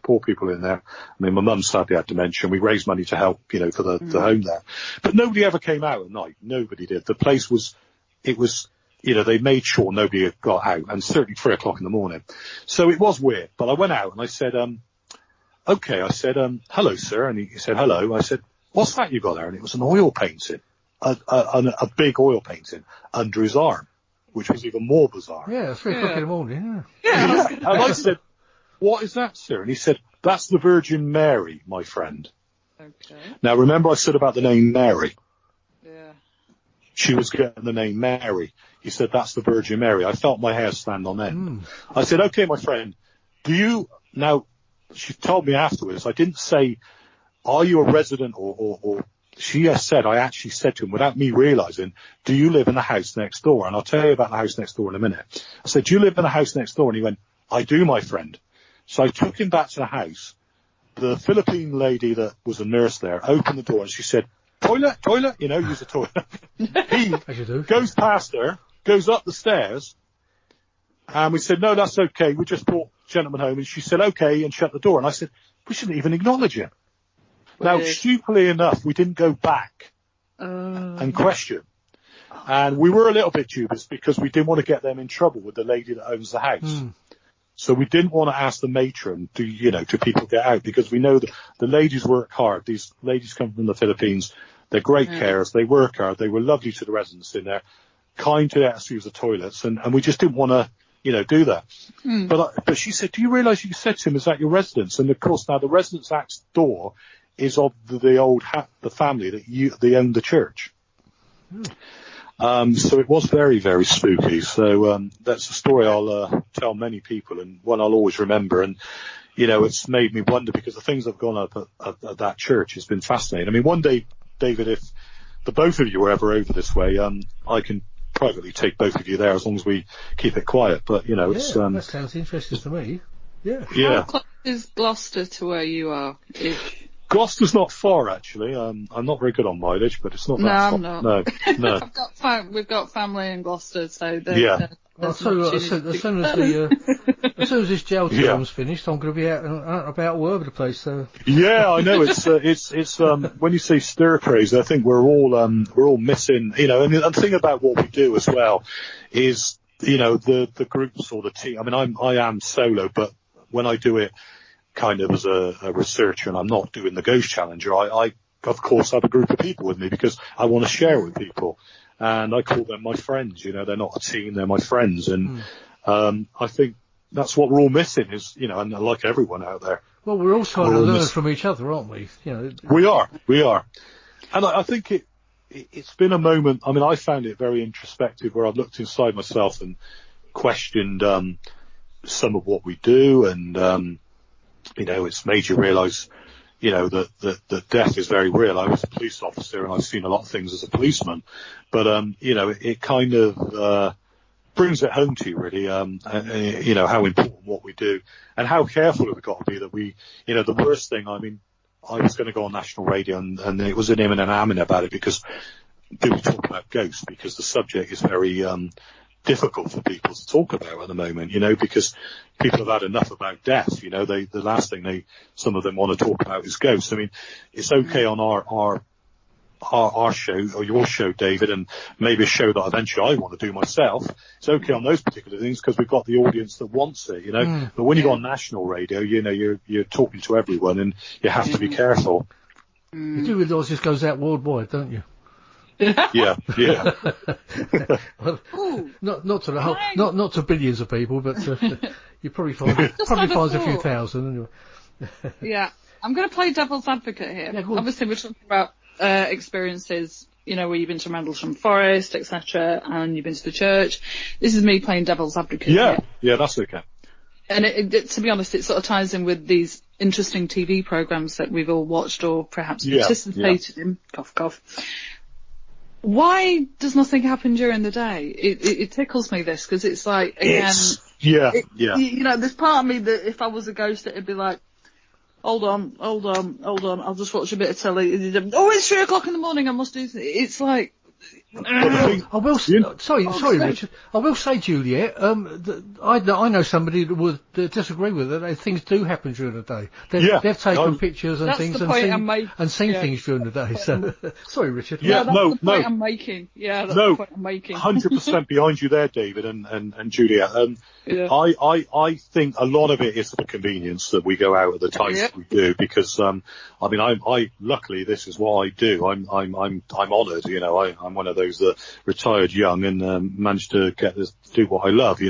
poor people in there. I mean, my mum sadly had dementia, and we raised money to help, you know, for the home there. But nobody ever came out at night. Nobody did. The place was, you know, they made sure nobody got out, and certainly 3:00 in the morning. So it was weird. But I went out and I said, okay, I said, "Hello, sir." And he said, "Hello." I said, "What's that you got there?" And it was an oil painting, a big oil painting under his arm, which was even more bizarre. Yeah, 3:00 in the morning, And I said, "What is that, sir?" And he said, "That's the Virgin Mary, my friend." Okay. Now, remember I said about the name Mary? Yeah. She was getting the name Mary. He said, "That's the Virgin Mary." I felt my hair stand on end. I said, "Okay, my friend, now, she told me afterwards, I didn't say, are you a resident or she said, I actually said to him without me realizing, do you live in the house next door? And I'll tell you about the house next door in a minute. I said, do you live in the house next door? And he went, I do, my friend. So I took him back to the house. The Philippine lady that was a nurse there opened the door and she said, toilet, you know, use the toilet. He goes past her, goes up the stairs, and we said, no, that's okay. We just brought the gentleman home. And she said, okay, and shut the door. And I said, we shouldn't even acknowledge him. Now, stupidly enough, we didn't go back and question. And we were a little bit dubious because we didn't want to get them in trouble with the lady that owns the house. So we didn't want to ask the matron, do people get out? Because we know that the ladies work hard. These ladies come from the Philippines. They're great carers. They work hard. They were lovely to the residents in there, kind to let us use the toilets. And we just didn't want to, do that. But she said, do you realise you said to him, is that your residence? And of course, now the residence next door is of the family that owned the church. So it was very, very spooky. So that's a story I'll tell many people, and one I'll always remember. And it's made me wonder, because the things that have gone up at that church has been fascinating. I mean, one day, David, if the both of you were ever over this way, I can privately take both of you there as long as we keep it quiet. But it's that sounds interesting to me. Yeah. How close is Gloucester to where you are? Gloucester's not far, actually. I'm not very good on mileage, but it's not that far. I'm not. No. We've got family in Gloucester, so as soon as this jail term's finished, I'm going to be out about all over the place. So yeah, I know it's when you say stir crazy, I think we're all missing. And the thing about what we do as well is the groups or the team. I mean, I am solo, but when I do it kind of as a researcher, and I'm not doing the Ghost Challenger, I of course have a group of people with me because I want to share with people. And I call them my friends, they're not a team, they're my friends. And I think that's what we're all missing is, and like everyone out there. Well, we're all trying to learn from each other, aren't we? We are. And I think it's been a moment, I mean, I found it very introspective where I've looked inside myself and questioned some of what we do. And, it's made you realise, that death is very real. I was a police officer and I've seen a lot of things as a policeman, but, it kind of, brings it home to you really, how important what we do and how careful we've got to be that we, the worst thing, I mean, I was going to go on national radio and it was an imminent amen about it because people talk about ghosts because the subject is very, difficult for people to talk about at the moment, because people have had enough about death. The last thing some of them want to talk about is ghosts. I mean, it's okay on our show or your show, David, and maybe a show that eventually I want to do myself. It's okay on those particular things because we've got the audience that wants it, But when you go on national radio, you're talking to everyone and you have to be careful. You do realise this goes out worldwide, don't you? Yeah. Well, not to the whole, not to billions of people, but you probably finds a few thousand anyway. Yeah, I'm going to play devil's advocate here. Yeah, obviously, we're talking about experiences, where you've been to Rendlesham Forest, etc., and you've been to the church. This is me playing devil's advocate. Yeah, that's okay. And it, to be honest, it sort of ties in with these interesting TV programs that we've all watched or perhaps participated in. Cough, cough. Why does nothing happen during the day? It tickles me this because it's like, again, there's part of me that if I was a ghost, it'd be like, hold on, I'll just watch a bit of telly. Oh, it's 3 o'clock in the morning, I must do this. It's like, sorry, Richard. I will say, Juliette, I know somebody that would disagree with it. Things do happen during the day. They've taken pictures and things and seen things during the day. So, sorry, Richard. Yeah, that's the point I'm making. Yeah, that's the point I'm making. 100% behind you there, David and Juliette. I think a lot of it is for convenience that we go out at the times that we do because, I luckily this is what I do. I'm honoured, I'm one of those that retired young and managed to do what I love,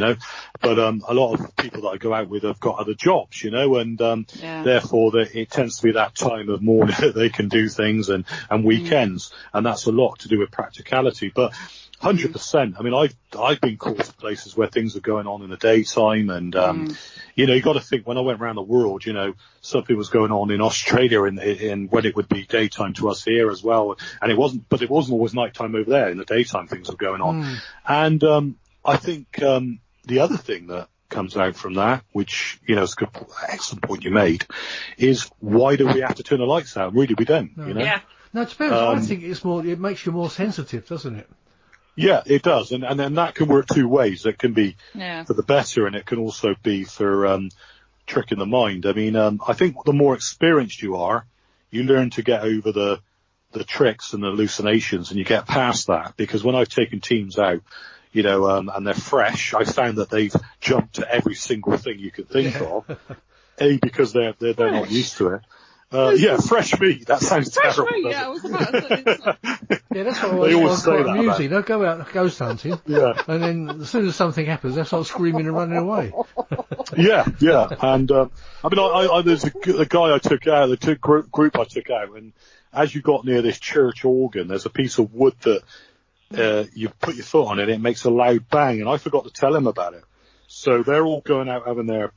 But a lot of people that I go out with have got other jobs, and therefore it tends to be that time of morning that they can do things and weekends, and that's a lot to do with practicality. But 100%. I mean, I've been caught to places where things are going on in the daytime, and you got to think. When I went around the world, something was going on in Australia in when it would be daytime to us here as well, and it wasn't always nighttime over there. In the daytime, things were going on, and I think the other thing that comes out from that, which is an excellent point you made, is why do we have to turn the lights out? Really, we don't. Yeah. No, to be honest, I think it makes you more sensitive, doesn't it? Yeah, it does, and then that can work two ways. It can be for the better, and it can also be for tricking the mind. I mean, I think the more experienced you are, you learn to get over the tricks and the hallucinations, and you get past that. Because when I've taken teams out, and they're fresh. I found that they've jumped to every single thing you could think of. A, because they're not used to it. Fresh meat. That sounds terrible. Fresh meat, I was about to say. Yeah, that's what They always say that. Amusing. They'll go out ghost hunting, and then as soon as something happens, they start screaming and running away. Yeah. And there's a guy I took out, the group I took out, and as you got near this church organ, there's a piece of wood that you put your foot on it, it makes a loud bang, and I forgot to tell him about it. So they're all going out having their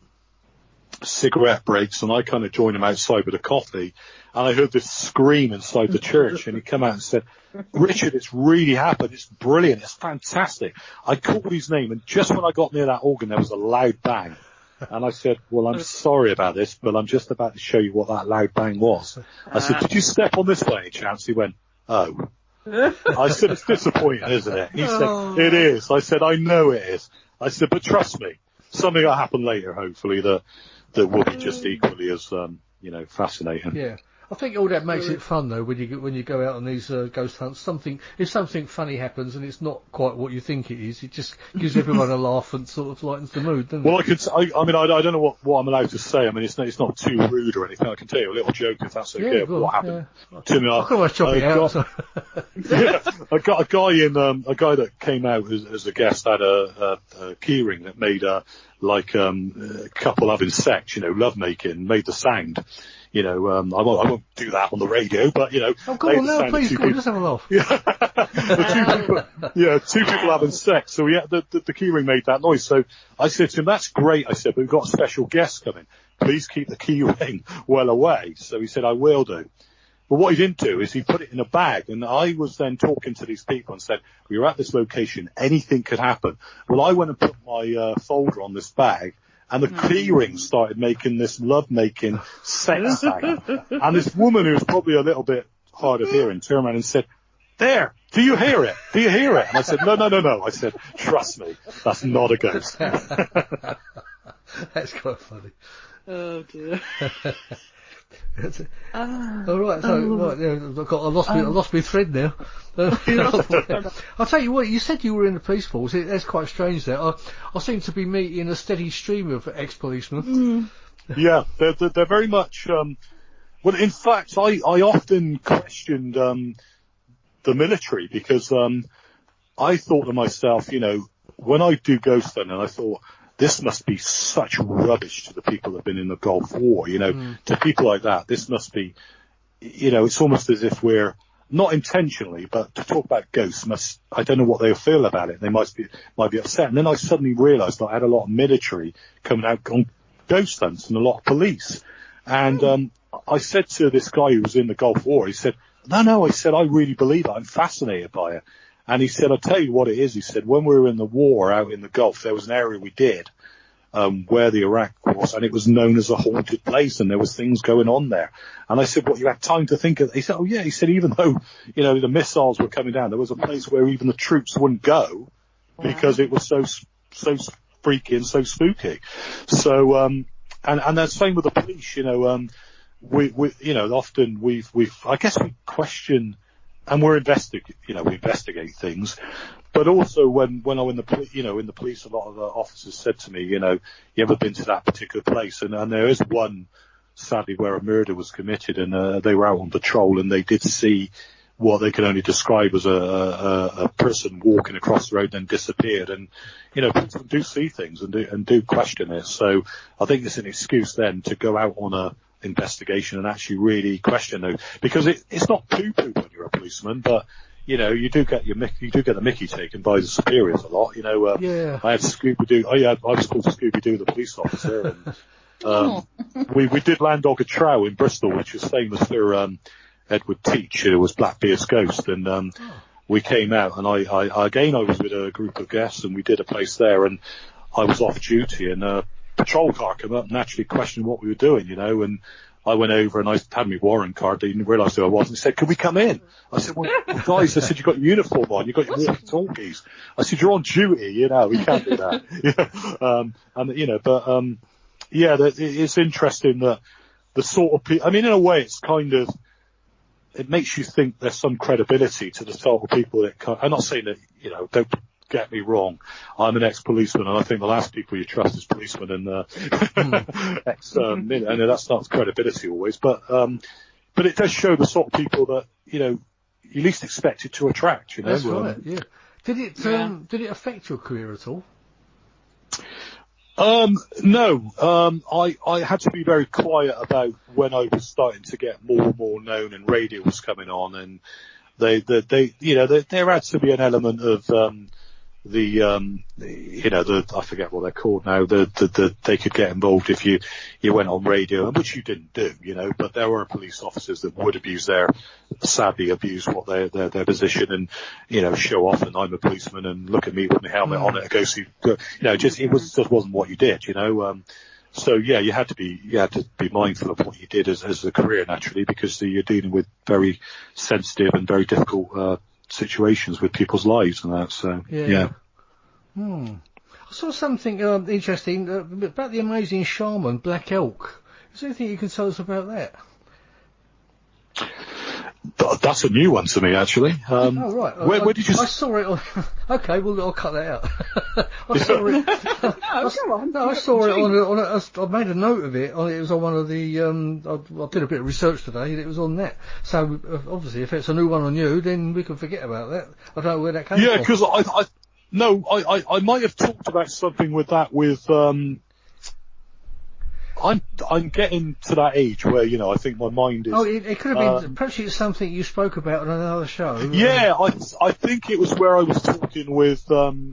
cigarette breaks, and I kind of joined him outside with a coffee, and I heard this scream inside the church, and he came out and said, Richard, it's really happened, it's brilliant, it's fantastic. I called his name, and just when I got near that organ, there was a loud bang. And I said, well, I'm sorry about this, but I'm just about to show you what that loud bang was. I said, did you step on this by any chance? He went, oh. I said, it's disappointing, isn't it? He said, it is. I said, I know it is. I said, but trust me, something will happen later, hopefully, that will be just equally as, fascinating. Yeah. I think all that makes it fun, though, when you go out on these ghost hunts. If something funny happens and it's not quite what you think it is, it just gives everyone a laugh and sort of lightens the mood, doesn't it? Well, I don't know what I'm allowed to say. I mean, it's not too rude or anything. I can tell you a little joke if that's okay. What happened to me? I can always chop it out. I got a guy that came out as a guest had a keyring that made a couple having sex, love making, made the sound. I won't do that on the radio, but, Oh, go on now, please, go on, just have a laugh. Two people having sex, so the keyring made that noise. So I said to him, that's great, I said, but we've got a special guest coming. Please keep the keyring well away. So he said, I will do. But what he didn't do is he put it in a bag, and I was then talking to these people and said, we were at this location, anything could happen. Well, I went and put my folder on this bag, and the keyring started making this love-making sex sound. And this woman, who was probably a little bit hard of hearing, turned around and said, there, do you hear it? Do you hear it? And I said, no. I said, trust me, that's not a ghost. That's quite funny. Oh, dear. All right, I lost my thread now. I'll tell you what, you said you were in the police force. That's quite strange there. I seem to be meeting a steady stream of ex-policemen. Yeah, they're very much, well, in fact, I often questioned the military, because I thought to myself, when I do ghost hunting, I thought, this must be such rubbish to the people that have been in the Gulf War, to people like that. This must be, it's almost as if we're, not intentionally, but to talk about ghosts I don't know what they'll feel about it. They might be upset. And then I suddenly realised that I had a lot of military coming out on ghost hunts and a lot of police. And I said to this guy who was in the Gulf War, he said, no, I said, I really believe it. I'm fascinated by it. And he said, I'll tell you what it is. He said, when we were in the war out in the Gulf, there was an area we did where the Iraq was, and it was known as a haunted place, and there was things going on there. And I said, what, you had time to think of it? He said, oh yeah. He said, even though, the missiles were coming down, there was a place where even the troops wouldn't go because it was so freaky and so spooky. So, and the same with the police, we often I guess we question, and we investigate things. But also when I'm in the police, a lot of the officers said to me, you ever been to that particular place? And there is one, sadly, where a murder was committed, and they were out on patrol, and they did see what they can only describe as a person walking across the road, then disappeared. And people do see things and do question it. So I think it's an excuse then to go out on a investigation and actually really question those, because it's not poo-poo when you're a policeman, but you do get the mickey taken by the superiors a lot. I had Scooby-Doo. I was called Scooby-Doo, the police officer, and we did Landog a Trow in Bristol, which was famous for Edward Teach, who was Blackbeard's ghost, and we came out, and I was with a group of guests, and we did a place there, and I was off duty, and a patrol car came up and naturally questioned what we were doing, and I went over and I had my warrant card. They didn't realise who I was, and they said, "Can we come in?" I said, "Well, guys," I said, "you've got your uniform on, you've got your walkie-talkies." I said, "You're on duty, we can't do that." It's interesting that the sort of people. I mean, in a way, it's kind of, it makes you think there's some credibility to the sort of people that. I'm not saying that don't get me wrong. I'm an ex-policeman, and I think the last people you trust is policemen and and that's not credibility always. But it does show the sort of people that, you know, you least expect it to attract, you know. That's right, yeah. Did it affect your career at all? No. I had to be very quiet about when I was starting to get more and more known and radio was coming on, and there had to be an element of, I forget what they're called now, they could get involved if you went on radio, which you didn't do, you know, but there were police officers that would sadly abuse what their position and, you know, show off, and I'm a policeman and look at me with my helmet on it and go see, you know, just wasn't what you did, you know. So yeah, you had to be mindful of what you did as a career, naturally, because you're dealing with very sensitive and very difficult situations with people's lives and that. So yeah. I saw something interesting about the amazing shaman Black Elk. Is there anything you can tell us about that? That's a new one to me, actually. Oh right. Where did you? I saw it on. Okay, well I'll cut that out. I saw it. I saw it on. I made a note of it. It was on one of the. I did a bit of research today, and it was on that. So obviously, if it's a new one on you, then we can forget about that. I don't know where that came from. Yeah, because I might have talked about something with that with. I'm getting to that age where, you know, I think my mind is... Oh, it could have been... perhaps it's something you spoke about on another show. Yeah, I think it was where I was talking with... oh,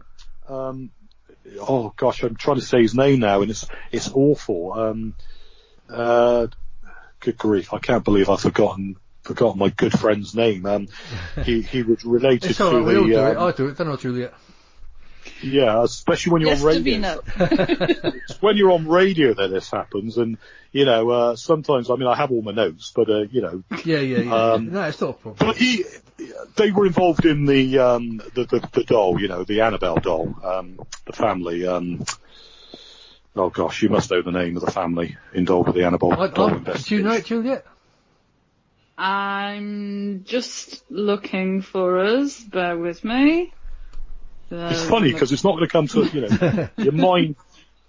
gosh, I'm trying to say his name now, and it's awful. Good grief, I can't believe I've forgotten my good friend's name. He was related to the... We'll do it. I do it, don't I, Juliette? Yeah, especially when you're on radio. It's when you're on radio that this happens, and you know, sometimes, I mean, I have all my notes, but you know. Yeah. No, it's not a problem. But they were involved in the doll, you know, the Annabelle doll, the family. Oh gosh, you must know the name of the family involved with the Annabelle doll investigation. Do you know it, Juliette? I'm just looking for us. Bear with me. It's funny because it's not going to come to, you know, your mind.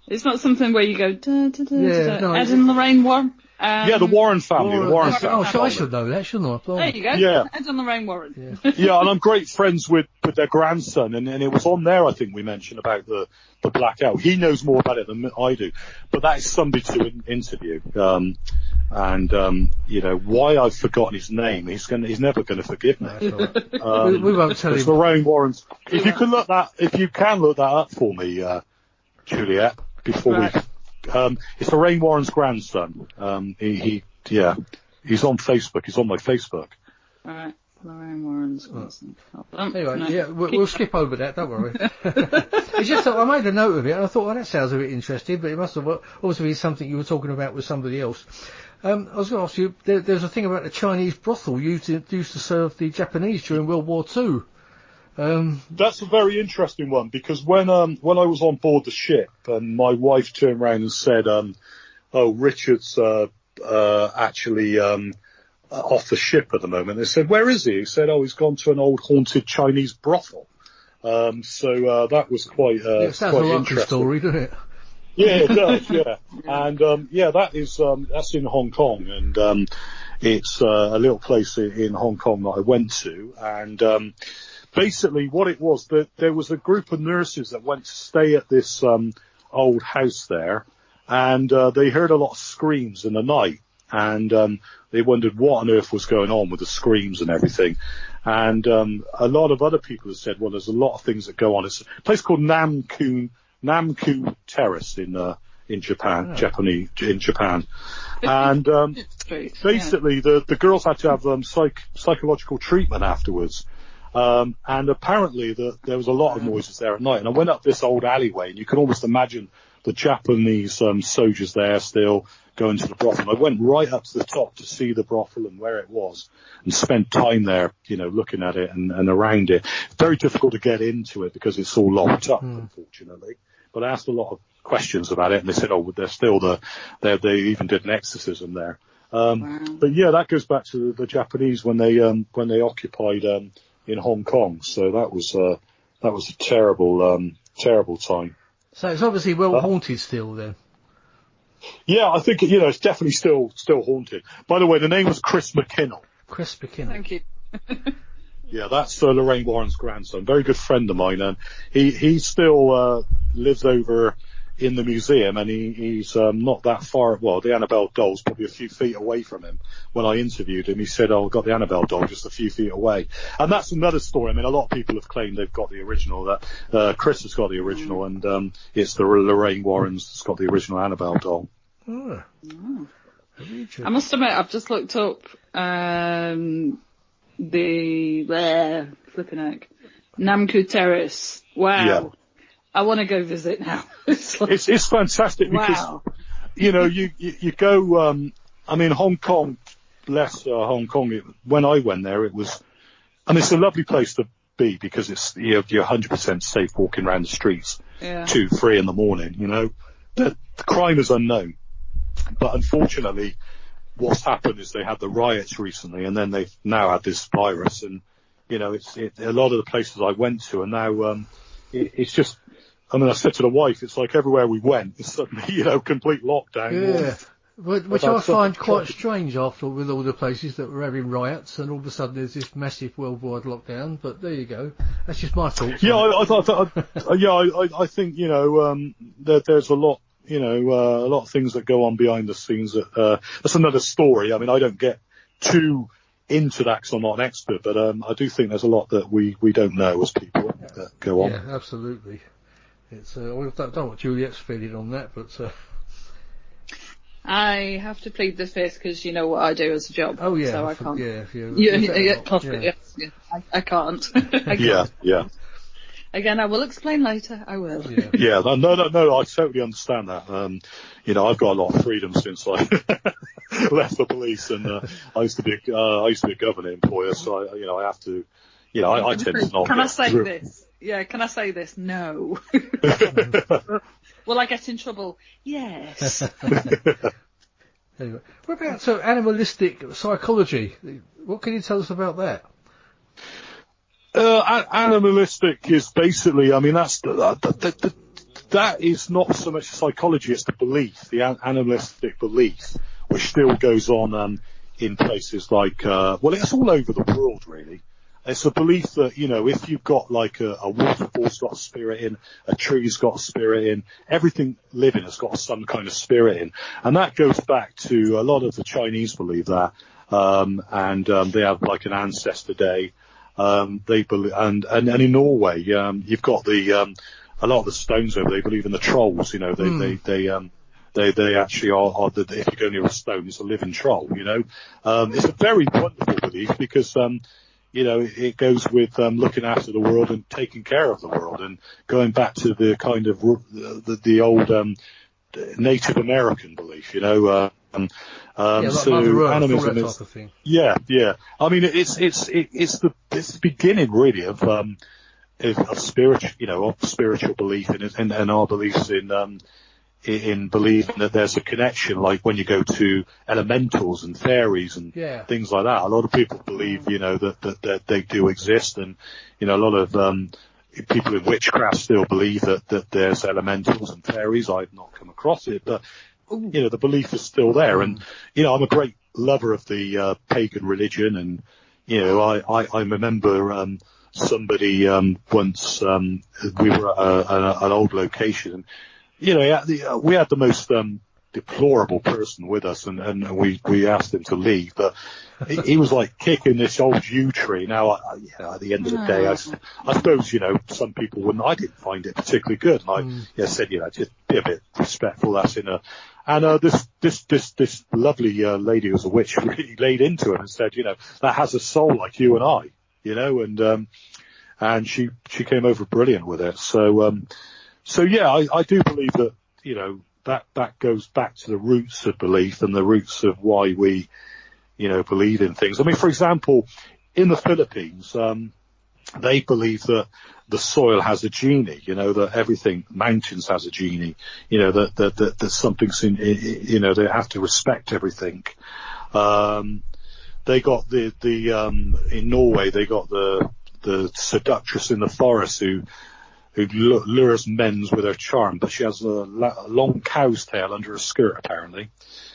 It's not something where you go, da, da, da, yeah, da. Ed and Lorraine Warren. Yeah, the Warren family. Oh, I should know that, shouldn't I? There you go. Yeah. Ed and Lorraine Warren. Yeah, and I'm great friends with their grandson, and it was on there, I think we mentioned about the Black Elk. He knows more about it than I do, but that is somebody to interview. You know, why I've forgotten his name, he's never going to forgive me. That's right. We won't tell him. Lorraine Warren's. If you can look that up for me, Juliette, before we. It's Lorraine Warren's grandson. He's on Facebook. He's on my Facebook. All right, Lorraine Warren's grandson. Anyway, we'll skip over that. Don't worry. It's just that I made a note of it, and I thought, well, that sounds a bit interesting, but it must have also been something you were talking about with somebody else. I was going to ask you. There's a thing about the Chinese brothel used to serve the Japanese during World War II. That's a very interesting one, because when I was on board the ship and my wife turned around and said, "Oh, Richard's actually off the ship at the moment." They said, "Where is he?" He said, "Oh, he's gone to an old haunted Chinese brothel." So that was quite it sounds quite a interesting story, doesn't it? Yeah, it does. Yeah, and that is that's in Hong Kong, and it's a little place in Hong Kong that I went to, and. Basically, what it was, that there was a group of nurses that went to stay at this old house there, and they heard a lot of screams in the night, and they wondered what on earth was going on with the screams and everything. And a lot of other people have said, well, there's a lot of things that go on. It's a place called Namku Terrace in Japan, in Japan. And basically, the girls had to have psychological treatment afterwards. And apparently there was a lot of noises there at night. And I went up this old alleyway, and you can almost imagine the Japanese soldiers there still going to the brothel. I went right up to the top to see the brothel and where it was, and spent time there, you know, looking at it and around it. Very difficult to get into it because it's all locked up, unfortunately. But I asked a lot of questions about it, and they said, oh, they're still they even did an exorcism there. But yeah, that goes back to the Japanese when they occupied in Hong Kong. So that was that was a terrible, terrible time. So it's obviously well haunted still then. Yeah, I think, it's definitely still haunted. By the way, the name was Chris McKinnell. Chris McKinnell. Thank you. Yeah, that's Lorraine Warren's grandson. Very good friend of mine, and he still lives over in the museum, and he's not that far. Well, the Annabelle doll's probably a few feet away from him. When I interviewed him, he said, "Oh, I've got the Annabelle doll just a few feet away." And that's another story. I mean, a lot of people have claimed they've got the original. That Chris has got the original, and it's the Lorraine Warren's that's got the original Annabelle doll. Oh. I must admit, I've just looked up the flipping heck, Namku Terrace. Wow. Yeah. I want to go visit now. It's fantastic because, wow. You go, Hong Kong, Hong Kong, when I went there, it's a lovely place to be because you're 100% safe walking around the streets 2, 3 in the morning, The crime is unknown. But unfortunately, what's happened is they had the riots recently, and then they've now had this virus, and a lot of the places I went to, and now it's just. I said to the wife, it's like everywhere we went, it's suddenly complete lockdown. Yeah, which I find quite strange after with all the places that were having riots, and all of a sudden there's this massive worldwide lockdown. But there you go. That's just my thoughts. Yeah, I think that there's a lot. A lot of things that go on behind the scenes. That's another story. I don't get too into that because I'm not an expert, but I do think there's a lot that we don't know as people that go on. Yeah, absolutely. It's I don't know what Juliette's feeling on that, but I have to plead the fifth because you know what I do as a job. Oh yeah, so I can't. Yeah, I can't. Yeah. Again, I will explain later. I will. Yeah. No. I totally understand that. I've got a lot of freedom since I left the police, and I used to be a government employer, so I have to. I tend to not. Can I say this? Yeah, can I say this? No. Will I get in trouble? Yes. Anyway, what about animalistic psychology? What can you tell us about that? Animalistic is basically, that's that is not so much psychology, it's the belief, the animalistic belief, which still goes on in places like, it's all over the world really. It's a belief that, if you've got like a waterfall's got a spirit in, a tree's got a spirit in, everything living has got some kind of spirit in. And that goes back to a lot of the Chinese believe that, and they have like an ancestor day. They believe, and in Norway, you've got a lot of the stones over, they believe in the trolls, they actually are if you go near a stone, it's a living troll, It's a very wonderful belief because, it goes with looking after the world and taking care of the world and going back to the kind of the old Native American belief, like so animism is type of thing. Yeah. It's the beginning really of spiritual belief and our beliefs in believing that there's a connection, like when you go to elementals and fairies and things like that. A lot of people believe, that they do exist, and a lot of people in witchcraft still believe that there's elementals and fairies. I've not come across it, but the belief is still there. And I'm a great lover of the pagan religion, and I remember somebody once we were at an old location, and we had the most deplorable person with us, and we asked him to leave, but he was like kicking this old yew tree. Now, at the end of the day, I suppose some people wouldn't. I didn't find it particularly good, and I said just be a bit respectful. That's in a. And this lovely lady who was a witch really laid into it and said, that has a soul like you and I, and she came over brilliant with it. So yeah, I do believe that, that goes back to the roots of belief and the roots of why we, believe in things. I mean, for example, in the Philippines, they believe that the soil has a genie, that everything, mountains has a genie, that something's in, they have to respect everything. They got in Norway, they got the seductress in the forest who lures men with her charm, but she has a long cow's tail under her skirt, apparently.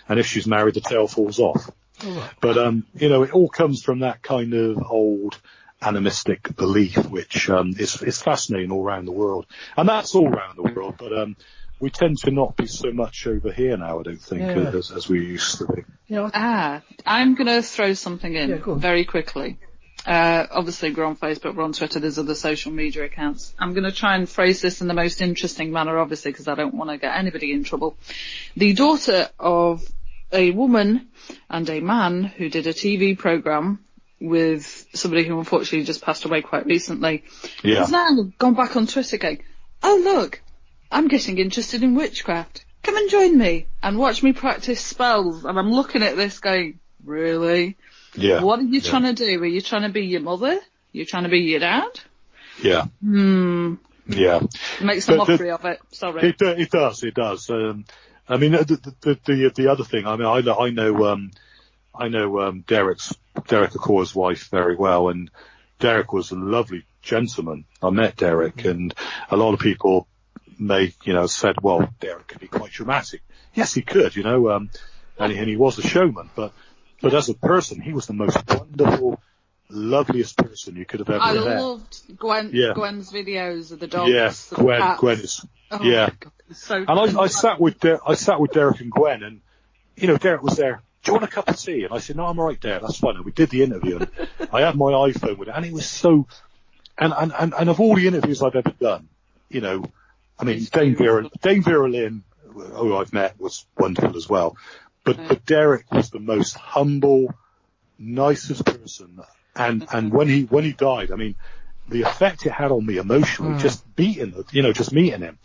And if she's married, the tail falls off. Right. But, it all comes from that kind of old animistic belief, which is fascinating all around the world. And that's all around the world, but we tend to not be so much over here now, I don't think, as we used to be. I'm going to throw something in very quickly. Obviously, we're on Facebook, we're on Twitter, there's other social media accounts. I'm going to try and phrase this in the most interesting manner, obviously, because I don't want to get anybody in trouble. The daughter of a woman and a man who did a TV programme with somebody who unfortunately just passed away quite recently, has now gone back on Twitter going, oh, look, I'm getting interested in witchcraft. Come and join me and watch me practice spells. And I'm looking at this going, really? Yeah. What are you trying to do? Are you trying to be your mother? Are you trying to be your dad? Yeah. Yeah. It makes a mockery of it. Sorry. It does. I mean, the other thing, I mean, I know Derek Acor's wife very well, and Derek was a lovely gentleman. I met Derek, and a lot of people said, well, Derek could be quite dramatic. Yes, he could, and he was a showman, but as a person, he was the most wonderful, loveliest person you could have ever met. I loved Gwen's videos of the dogs. Yes, Gwen is. Oh yeah. My God, so and I sat with Derek and Gwen, and Derek was there. Do you want a cup of tea? And I said, no, I'm all right, Derek. That's fine. And we did the interview, and I had my iPhone with it, and it was so. And of all the interviews I've ever done, I mean, Dame Vera Lynn, who I've met, was wonderful as well. But Derek was the most humble, nicest person. And when he died, I mean, the effect it had on me emotionally, just meeting him.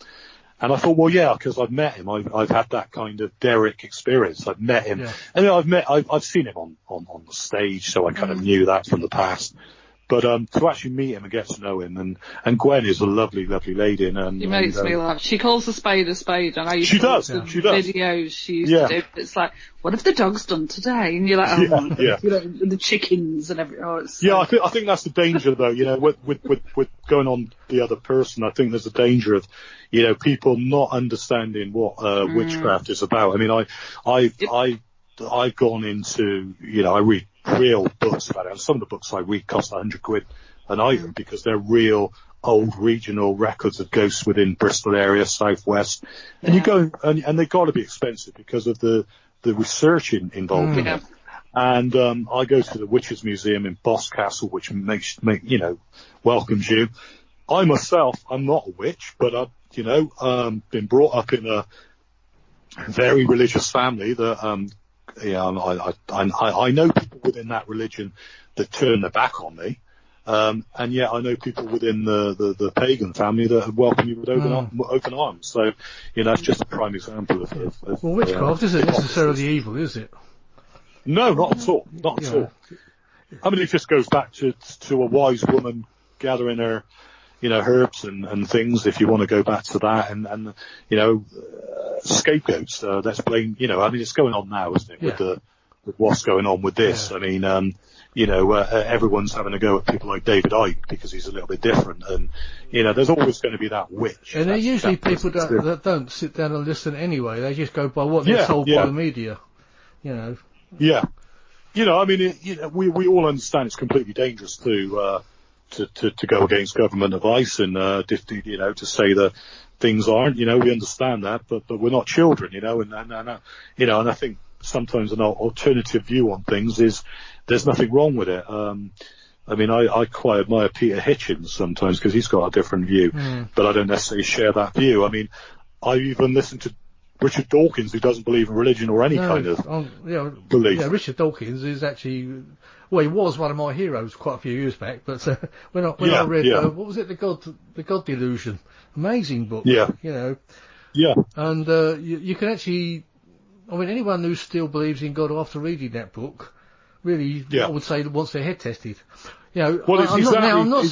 And I thought, well, yeah, because I've met him. I've had that kind of Derek experience. I've met him. Yeah. And I've seen him on the stage, so I kind of knew that from the past. But to actually meet him and get to know him, and Gwen is a lovely, lovely lady. And she makes me laugh. She calls a spade, and I used to watch the videos she used to do. It's like, what have the dogs done today? And you're like, the chickens and everything. I think that's the danger, though. With going on the other person, I think there's a danger of, people not understanding what witchcraft is about. I mean, I've gone into, I read real books about it, and some of the books I read cost £100 an item because they're real old regional records of ghosts within Bristol area, southwest, and you go and they've got to be expensive because of the research involved in it. And I go to the Witches Museum in Boscastle, which welcomes you. I myself, I'm not a witch, but I've been brought up in a very religious family that I know people within that religion that turn their back on me, and yet I know people within the pagan family that welcome you with open arms. So, it's just a prime example of well, witchcraft isn't necessarily evil, is it? No, not at all. Not at all. I mean, it just goes back to a wise woman gathering her, herbs and things, if you want to go back to that, and scapegoats. Let's blame, I mean, it's going on now, isn't it, with what's going on with this. I mean, everyone's having a go at people like David Icke because he's a little bit different, and, there's always going to be that witch. And they're usually people that don't sit down and listen anyway. They just go by what they're told by the media, Yeah. I mean, we all understand it's completely dangerous to go against government advice and, to say that things aren't, we understand that, but we're not children, and I think sometimes an alternative view on things is there's nothing wrong with it. I mean, I quite admire Peter Hitchens sometimes because he's got a different view, but I don't necessarily share that view. I mean, I even listen to Richard Dawkins, who doesn't believe in religion or any kind of belief. Yeah, Richard Dawkins is actually, well, he was one of my heroes quite a few years back, but when I read, what was it, The God Delusion? Amazing book. Yeah. And you can actually, I mean, anyone who still believes in God after reading that book, really, I would say wants their head tested. I'm not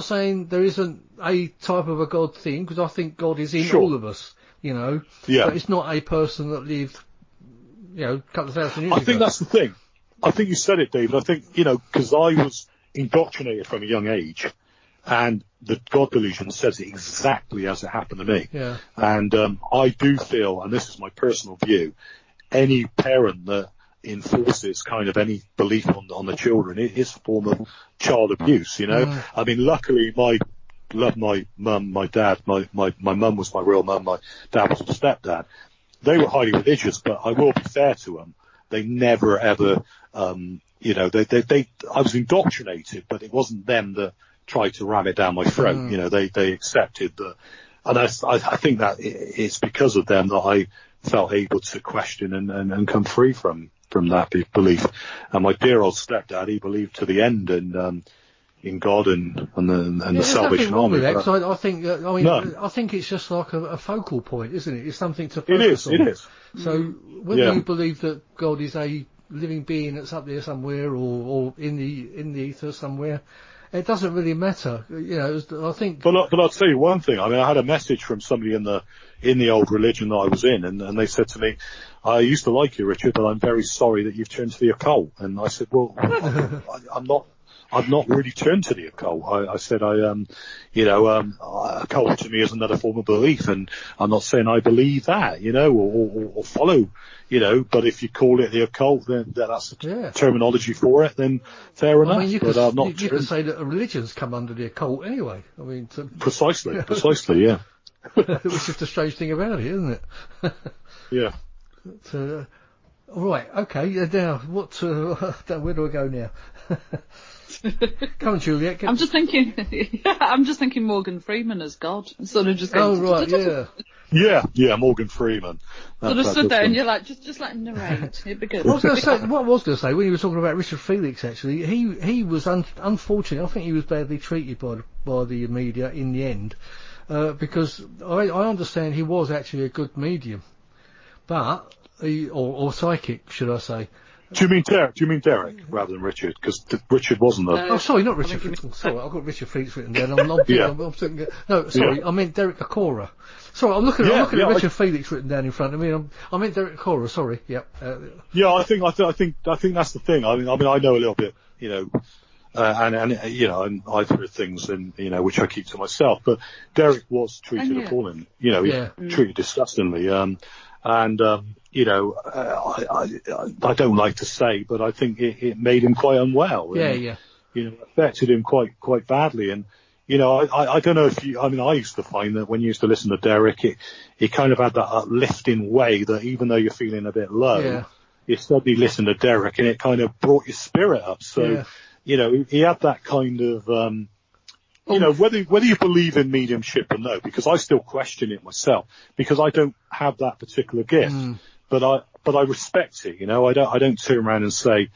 saying there isn't a type of a God thing, because I think God is in all of us. But it's not a person that lived, a couple of thousand years ago. I think that's the thing. I think you said it, David. I think, because I was indoctrinated from a young age. And the God delusion says it exactly as it happened to me. Yeah. And I do feel, and this is my personal view, any parent that enforces kind of any belief on the children is a form of child abuse, you know. I mean, luckily, love my mum, my dad. My mum was my real mum. My dad was my stepdad. They were highly religious, but I will be fair to them. They never ever, you know, I was indoctrinated, but it wasn't them that tried to ram it down my throat. You know, they accepted that. And I think that it's because of them that I felt able to question and come free from that belief. And my dear old stepdad, he believed to the end in God and the Salvation Army. I think, I think it's just like a focal point, isn't it? It's something to focus on. It is. So whether you believe that God is a living being that's up there somewhere or in the ether somewhere, it doesn't really matter. You know, I think. But I'll tell you one thing. I mean, I had a message from somebody in the old religion that I was in, and they said to me, "I used to like you, Richard, but I'm very sorry that you've turned to the occult." And I said, "Well, I've not really turned to the occult. I said, occult to me is another form of belief, and I'm not saying I believe that, you know, or follow, you know, but if you call it the occult, then that's the terminology for it, then fair enough." I mean, you but can say that religions come under the occult anyway. I mean, precisely, yeah. Which is the strange thing about it, isn't it? Yeah. Right, okay, now, where do I go now? Come on, Juliette. I'm just thinking Morgan Freeman as God. Sort of just going, Yeah, Morgan Freeman. Sort of stood there and you're like, just let him narrate. It'd be good. What I was going to say, when you were talking about Richard Felix, actually, he was unfortunate. I think he was badly treated by the media in the end, because I understand he was actually a good medium, but or psychic, should I say? Do you mean Derek rather than Richard? Because Richard wasn't there. Oh, sorry, not Richard Felix. Sorry, I've got Richard Felix written down. I'm thinking, no, sorry, I meant Derek Acora. Sorry, I'm looking at Richard Felix written down in front of me. I meant Derek Acora. Sorry, yep. I think that's the thing. I mean, I know a little bit, you know, and you know, and I've heard things, and you know, which I keep to myself. But Derek was treated appalling. You know, treated disgustingly. You know, I don't like to say, but I think it made him quite unwell. You know, affected him quite badly. And, you know, I don't know if I used to find that when you used to listen to Derek, it kind of had that uplifting way that even though you're feeling a bit low, you suddenly listen to Derek and it kind of brought your spirit up. So, you know, he had that kind of, you know, whether you believe in mediumship or no, because I still question it myself, because I don't have that particular gift. But I respect it, you know. I don't turn around and say,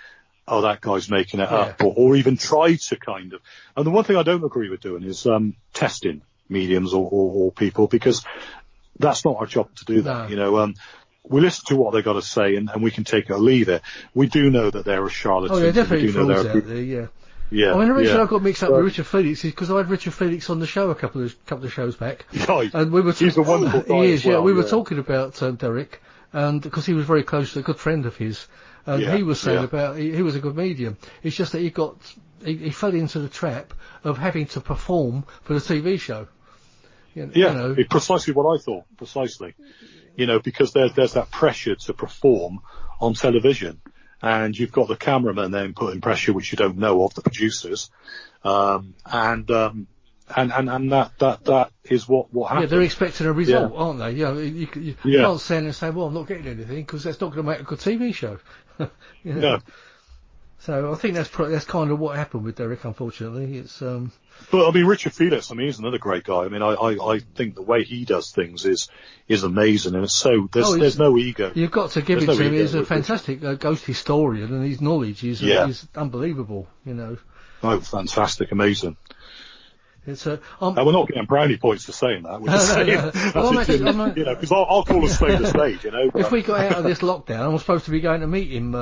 "Oh, that guy's making it up," or even try to kind of. And the one thing I don't agree with doing is testing mediums or people, because that's not our job to do that. No. You know, we listen to what they got to say, and we can take it or leave it. We do know that there are charlatans. Oh, yeah, definitely frauds out there. Yeah. Yeah. I mean, the reason I got mixed up with Richard Felix is because I had Richard Felix on the show a couple of shows back, and we were. He's a wonderful guy. He is. We were talking about Derek. And because he was very close to a good friend of his, and he was saying about he was a good medium. It's just that he fell into the trap of having to perform for the TV show. You know. It's precisely what I thought. Precisely, you know, because there's that pressure to perform on television, and you've got the cameraman then putting pressure which you don't know of the producers, and that is what happens. Yeah, they're expecting a result, aren't they? You know, you can't stand and say, "Well, I'm not getting anything," because that's not going to make a good TV show. You know? No. So I think that's kind of what happened with Derek. Unfortunately, it's. But I mean, Richard Felix. I mean, he's another great guy. I mean, I think the way he does things is amazing, and it's so there's no ego. You've got to give it to him. He's a fantastic ghost historian, and his knowledge is unbelievable. You know. Oh, fantastic, amazing. It's and we're not getting brownie points for saying that. We're just saying, you know, because I'll call a spade, you know. If we got out of this lockdown, I'm supposed to be going to meet him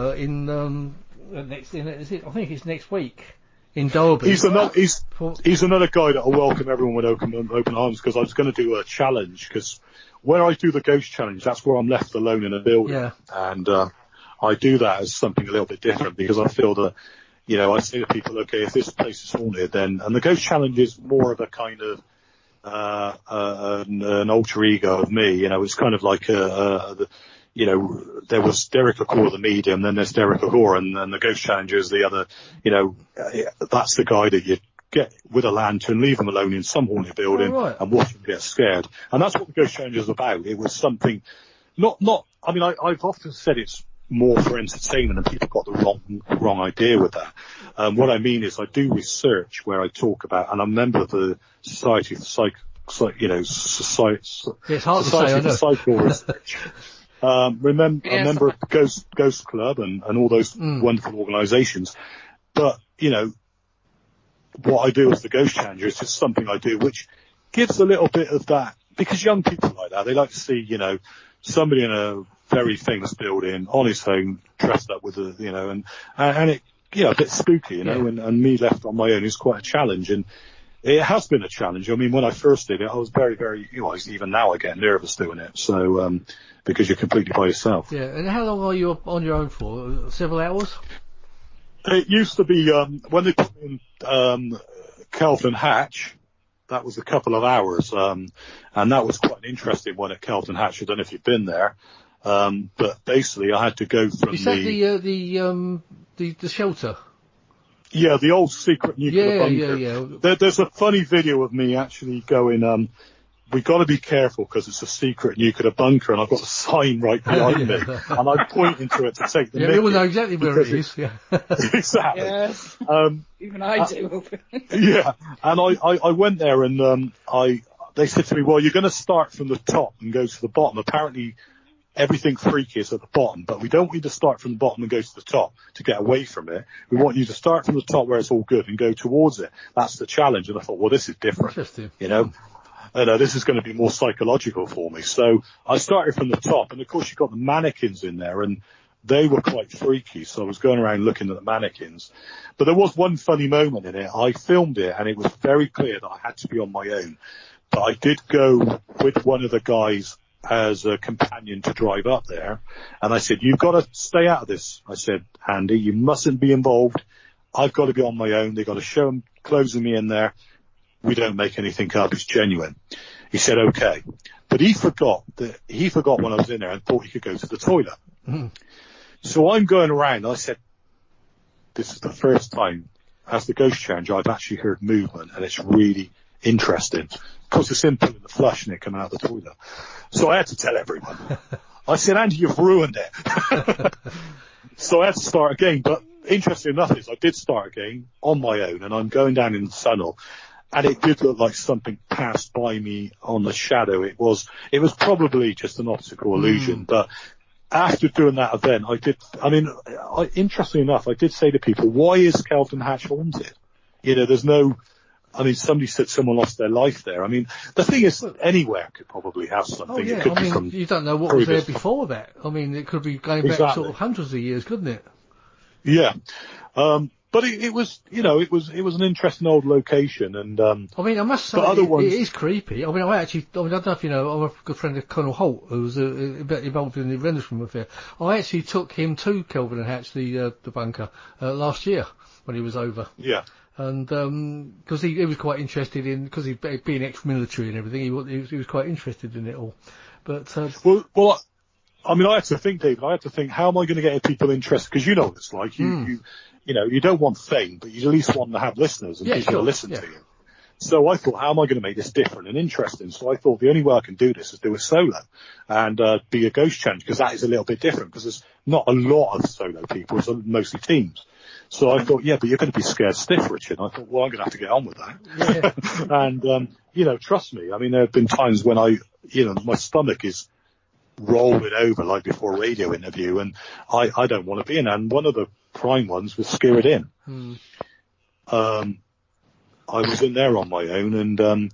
next. I think it's next week in Derby. He's another guy that I'll welcome everyone with open arms, because I was going to do a challenge, because where I do the ghost challenge, that's where I'm left alone in a building, and I do that as something a little bit different, because I feel that you know, I say to people, okay, if this place is haunted, then, and the ghost challenge is more of a kind of, an alter ego of me, you know, it's kind of like you know, there was Derek LaCour, the medium, then there's Derek LaCour, and the ghost challenger is the other, you know, that's the guy that you get with a lantern, leave him alone in some haunted building, and watch him get scared. And that's what the ghost challenger is about. It was something, I mean, I've often said it's more for entertainment, and people got the wrong idea with that. What I mean is I do research where I talk about, and I'm a member of the Society for Psychical Research. A member of the Ghost Club and all those wonderful organisations. But, you know, what I do as the ghost challenger is just something I do which gives a little bit of that, because young people like that, they like to see, you know, somebody in a very famous building on his phone dressed up with a, you know, and it, you know, a bit spooky, you know, and me left on my own is quite a challenge. And it has been a challenge. I mean, when I first did it, I was very, very, you know, even now I get nervous doing it. So, because you're completely by yourself. Yeah. And how long are you on your own for? Several hours? It used to be, when they put me in, Kelvin Hatch, that was a couple of hours. And that was quite an interesting one at Kelvin Hatch. I don't know if you've been there. But basically I had to go from is that the shelter? Yeah, the old secret nuclear bunker. Yeah. There's a funny video of me actually going, we got to be careful because it's a secret nuclear bunker, and I've got a sign right behind me, and I'm pointing to it to take the mickey. We all know exactly where it is. Yeah. Exactly. Yes. Even I do. Yeah, and I went there, and they said to me, well, you're going to start from the top and go to the bottom. Apparently, everything freaky is at the bottom, but we don't want you to start from the bottom and go to the top to get away from it. We want you to start from the top where it's all good and go towards it. That's the challenge. And I thought, well, this is different. Interesting. You know, this is going to be more psychological for me. So I started from the top, and of course you've got the mannequins in there, and they were quite freaky. So I was going around looking at the mannequins, but there was one funny moment in it. I filmed it, and it was very clear that I had to be on my own, but I did go with one of the guys as a companion to drive up there. And I said, you've got to stay out of this. I said, Andy, you mustn't be involved. I've got to be on my own. They've got to show them closing me in there. We don't make anything up. It's genuine. He said, okay. But he forgot when I was in there and thought he could go to the toilet. Mm-hmm. So I'm going around. I said, this is the first time as the ghost challenger I've actually heard movement, and it's really interesting. Because it's simple in the flush and it coming out of the toilet. So I had to tell everyone. I said, Andy, you've ruined it. So I had to start again. But interesting enough is I did start again on my own, and I'm going down in the tunnel, and it did look like something passed by me on the shadow. It was probably just an optical illusion. But after doing that event, interestingly enough, I did say to people, why is Kelvin Hatch haunted? You know, somebody said someone lost their life there. I mean, the thing is, anywhere could probably have something. Oh, yeah. It could be from you don't know what was there before that. I mean, it could be going back sort of hundreds of years, couldn't it? Yeah. But it was, you know, it was an interesting old location, and I mean, I must say, it is creepy. I mean, I don't know if you know, I'm a good friend of Colonel Holt, who was involved in the Rendlesham affair. I actually took him to Kelvin and Hatch, the bunker, last year when he was over. Yeah. And because he was quite interested in, because he'd been ex-military and everything, he was quite interested in it all. But well, I mean, I had to think, David. How am I going to get people interested? Because you know what it's like. You know, you don't want fame, but you at least want to have listeners and people to listen to you. So I thought, how am I going to make this different and interesting? So I thought the only way I can do this is do a solo and be a ghost challenge, because that is a little bit different, because there's not a lot of solo people. It's mostly teams. So I thought, but you're going to be scared stiff, Richard. And I thought, well, I'm going to have to get on with that. Yeah. And, you know, trust me. I mean, there have been times when my stomach is rolling over like before a radio interview, and I don't want to be in. And one of the prime ones was Scared In. I was in there on my own, and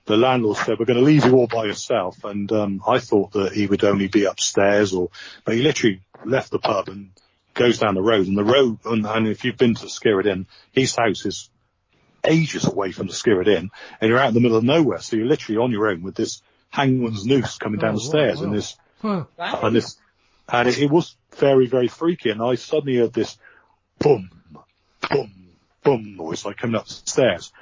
the landlord said, we're going to leave you all by yourself. And I thought that he would only be upstairs, but he literally left the pub and goes down the road, and if you've been to Scared In, his house is ages away from the Scared In, and you're out in the middle of nowhere, so you're literally on your own with this hangman's noose coming down the stairs. Wow. And it was very, very freaky, and I suddenly heard this boom, boom, boom noise, like coming up the stairs.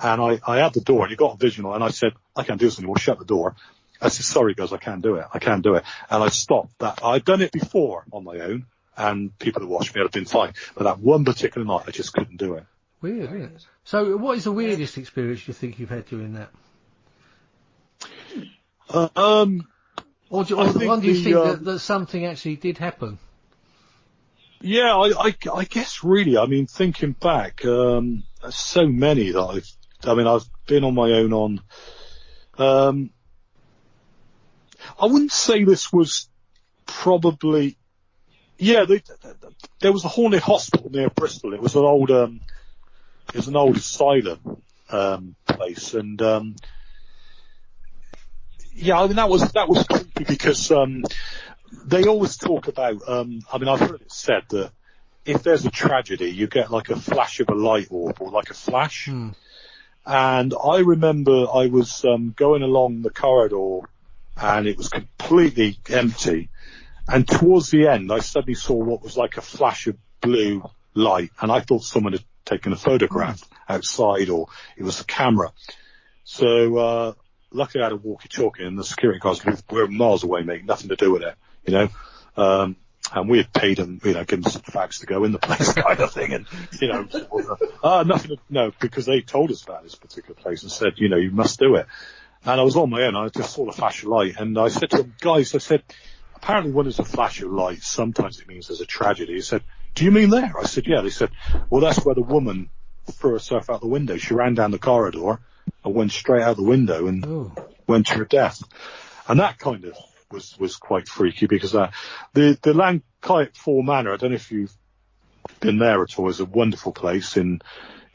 And I had the door, and he got a visual, and I said, I can't do this anymore, shut the door. I said, sorry, guys, I can't do it. And I stopped that. I'd done it before on my own, and people who watched me had been fine. But that one particular night, I just couldn't do it. Weird, isn't it? So what is the weirdest experience you think you've had doing that? Or do you think that something actually did happen? Yeah, I guess really, I mean, thinking back, so many that I've been on my own on, I wouldn't say this was probably, there was a haunted hospital near Bristol. It was an old asylum, place. And, I mean, that was creepy because, they always talk about, I've heard it said that if there's a tragedy, you get like a flash of a light orb or like a flash. And I remember I was going along the corridor and it was completely empty. And towards the end, I suddenly saw what was like a flash of blue light. And I thought someone had taken a photograph outside, or it was a camera. So, luckily I had a walkie-talkie, and the security guards were miles away, mate, nothing to do with it. And we had paid them, give them some fags to go in the place kind of thing. And, because they told us about this particular place and said, you must do it. And I was on my own. I just saw the flash of light. And I said to them, guys, apparently when there's a flash of light, sometimes it means there's a tragedy. He said, do you mean there? I said, yeah. They said, well, that's where the woman threw herself out the window. She ran down the corridor and went straight out the window and went to her death. And that kind of was quite freaky, because the Lancaet Four Manor, I don't know if you've been there at all, is a wonderful place in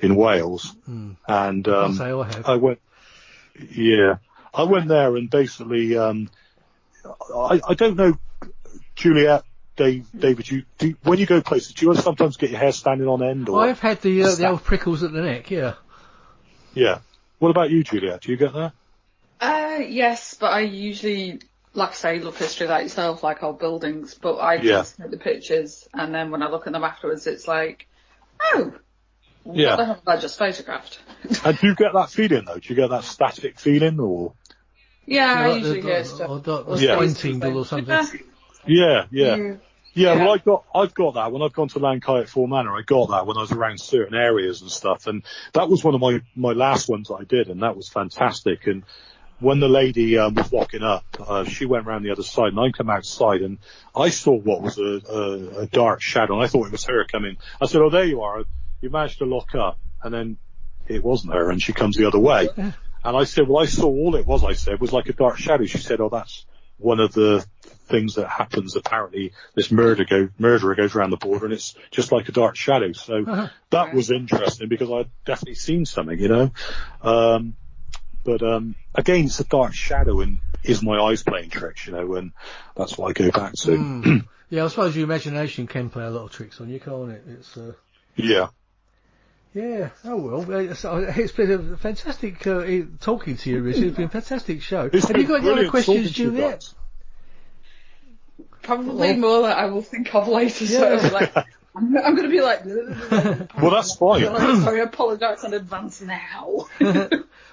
Wales. And I went there, and basically I don't know, Juliette, David, when you go places, do you sometimes get your hair standing on end? Or I've had the old prickles at the neck, yeah. What about you, Juliette? Do you get that? Yes, but I usually, like I say, look history like yourself, like old buildings, but I just take the pictures, and then when I look at them afterwards, it's like, what the hell have I just photographed? And do you get that feeling, though? Do you get that static feeling, or? Yeah, I usually hear stuff. Or tingle or something. Well, I've got that when I've gone to Lancaet Four Manor. I got that when I was around certain areas and stuff, and that was one of my last ones that I did, and that was fantastic. And when the lady was walking up, she went round the other side, and I come outside, and I saw what was a dark shadow, and I thought it was her coming. I said, "Oh, there you are. You managed to lock up," and then it wasn't her, and she comes the other way. And I said, "Well, I saw all it was." I said, was like a dark shadow. She said, "Oh, that's one of the things that happens. Apparently this murderer goes around the border, and it's just like a dark shadow." So that was interesting, because I'd definitely seen something, but again, it's a dark shadow, and is my eyes playing tricks, and that's what I go back to. Yeah, I suppose your imagination can play a lot of tricks on you, can't it? It's Yeah, oh well, it's been a fantastic talking to you, Richard. It's been a fantastic show. Have you got any other questions, Juliette? Probably more that I will think of later, so I'm going to be like... Well, that's fine. Sorry, I apologise in advance now.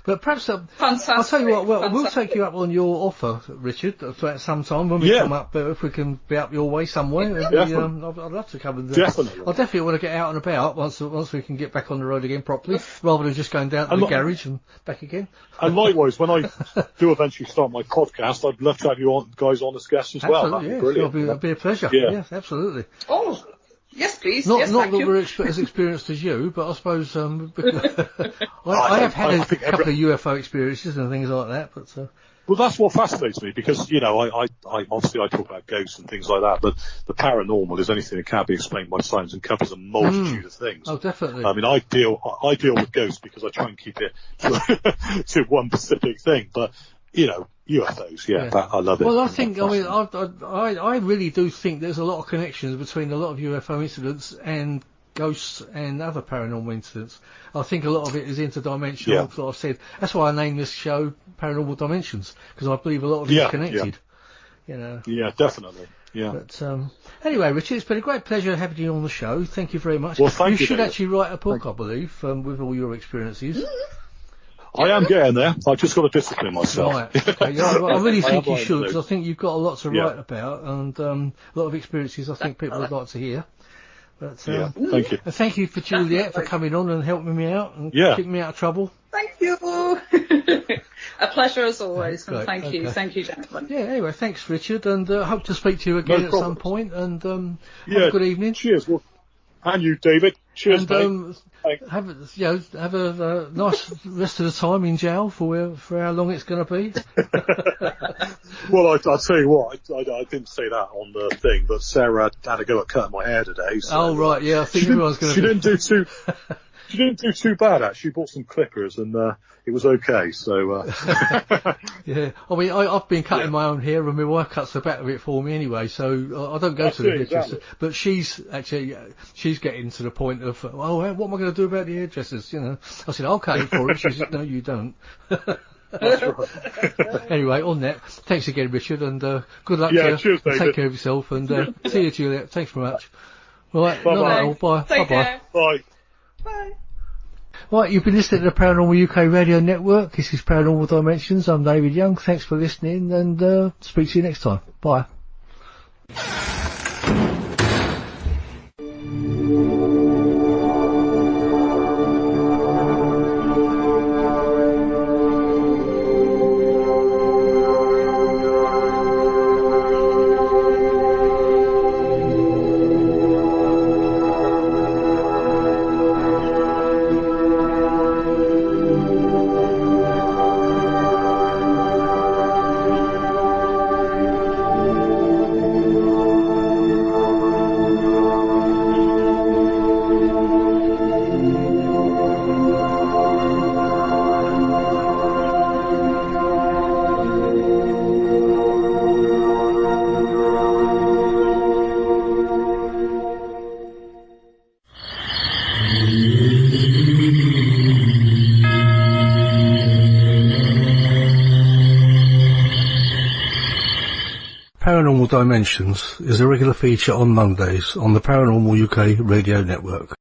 But perhaps, fantastic. I'll tell you what, we'll take you up on your offer, Richard, at some time when we come up, if we can be up your way somewhere. I'd love to come and do Definitely. I definitely want to get out and about once we can get back on the road again properly, rather than just going down to the garage and back again. And likewise, when I do eventually start my podcast, I'd love to have you guys on as guests as well. That'd be brilliant. It'll be a pleasure. Yeah, absolutely. Oh, yes, please. Not that we're as experienced as you, but I suppose I have had a couple of UFO experiences and things like that. But well, that's what fascinates me, because I obviously I talk about ghosts and things like that, but the paranormal is anything that can't be explained by science and covers a multitude of things. Oh, definitely. I mean, I deal with ghosts because I try and keep it to one specific thing, but UFOs, I love it. Well, I really do think there's a lot of connections between a lot of UFO incidents and ghosts and other paranormal incidents. I think a lot of it is interdimensional, as I've said. That's why I named this show Paranormal Dimensions, because I believe a lot of it is connected. you know. Yeah, definitely. Yeah. But anyway, Richard, it's been a great pleasure having you on the show. Thank you very much. Well, thank you. You should David. actually write a book, I believe, with all your experiences. I am getting there. I've just got to discipline myself. Right. Okay. Yeah, I really think you should, because to. I think you've got a lot to write about, and a lot of experiences I think people would like to hear. But, thank you. And thank you for Juliette for coming on and helping me out and keeping me out of trouble. Thank you. A pleasure as always, and thank you, gentlemen. Yeah, anyway, thanks, Richard, and hope to speak to you again at some point, and have a good evening. Cheers. Well, and you, David. Cheers, and, have a nice rest of the time in jail for how long it's going to be. Well, I'll tell you what, I didn't say that on the thing, but Sarah had to go at cutting my hair today. So, oh, right, yeah, I think everyone's going to... She didn't do too bad, actually. She bought some clippers and it was okay, so... Yeah, I mean, I've been cutting my own hair and my wife cuts the back of it for me anyway, so I don't go to the hairdresser. Exactly. But she's getting to the point of, what am I going to do about the hairdressers, you know? I said, I'll cut it for her. She said, no, you don't. That's right. Anyway, on that, thanks again, Richard, and good luck to you. Cheers, David. Take care of yourself, and see you, Juliette. Thanks very much. Right, bye-bye. Bye-bye. Bye. Bye. Right, you've been listening to the Paranormal UK Radio Network. This is Paranormal Dimensions. I'm David Young. Thanks for listening, and speak to you next time. Bye. Paranormal Dimensions is a regular feature on Mondays on the Paranormal UK Radio Network.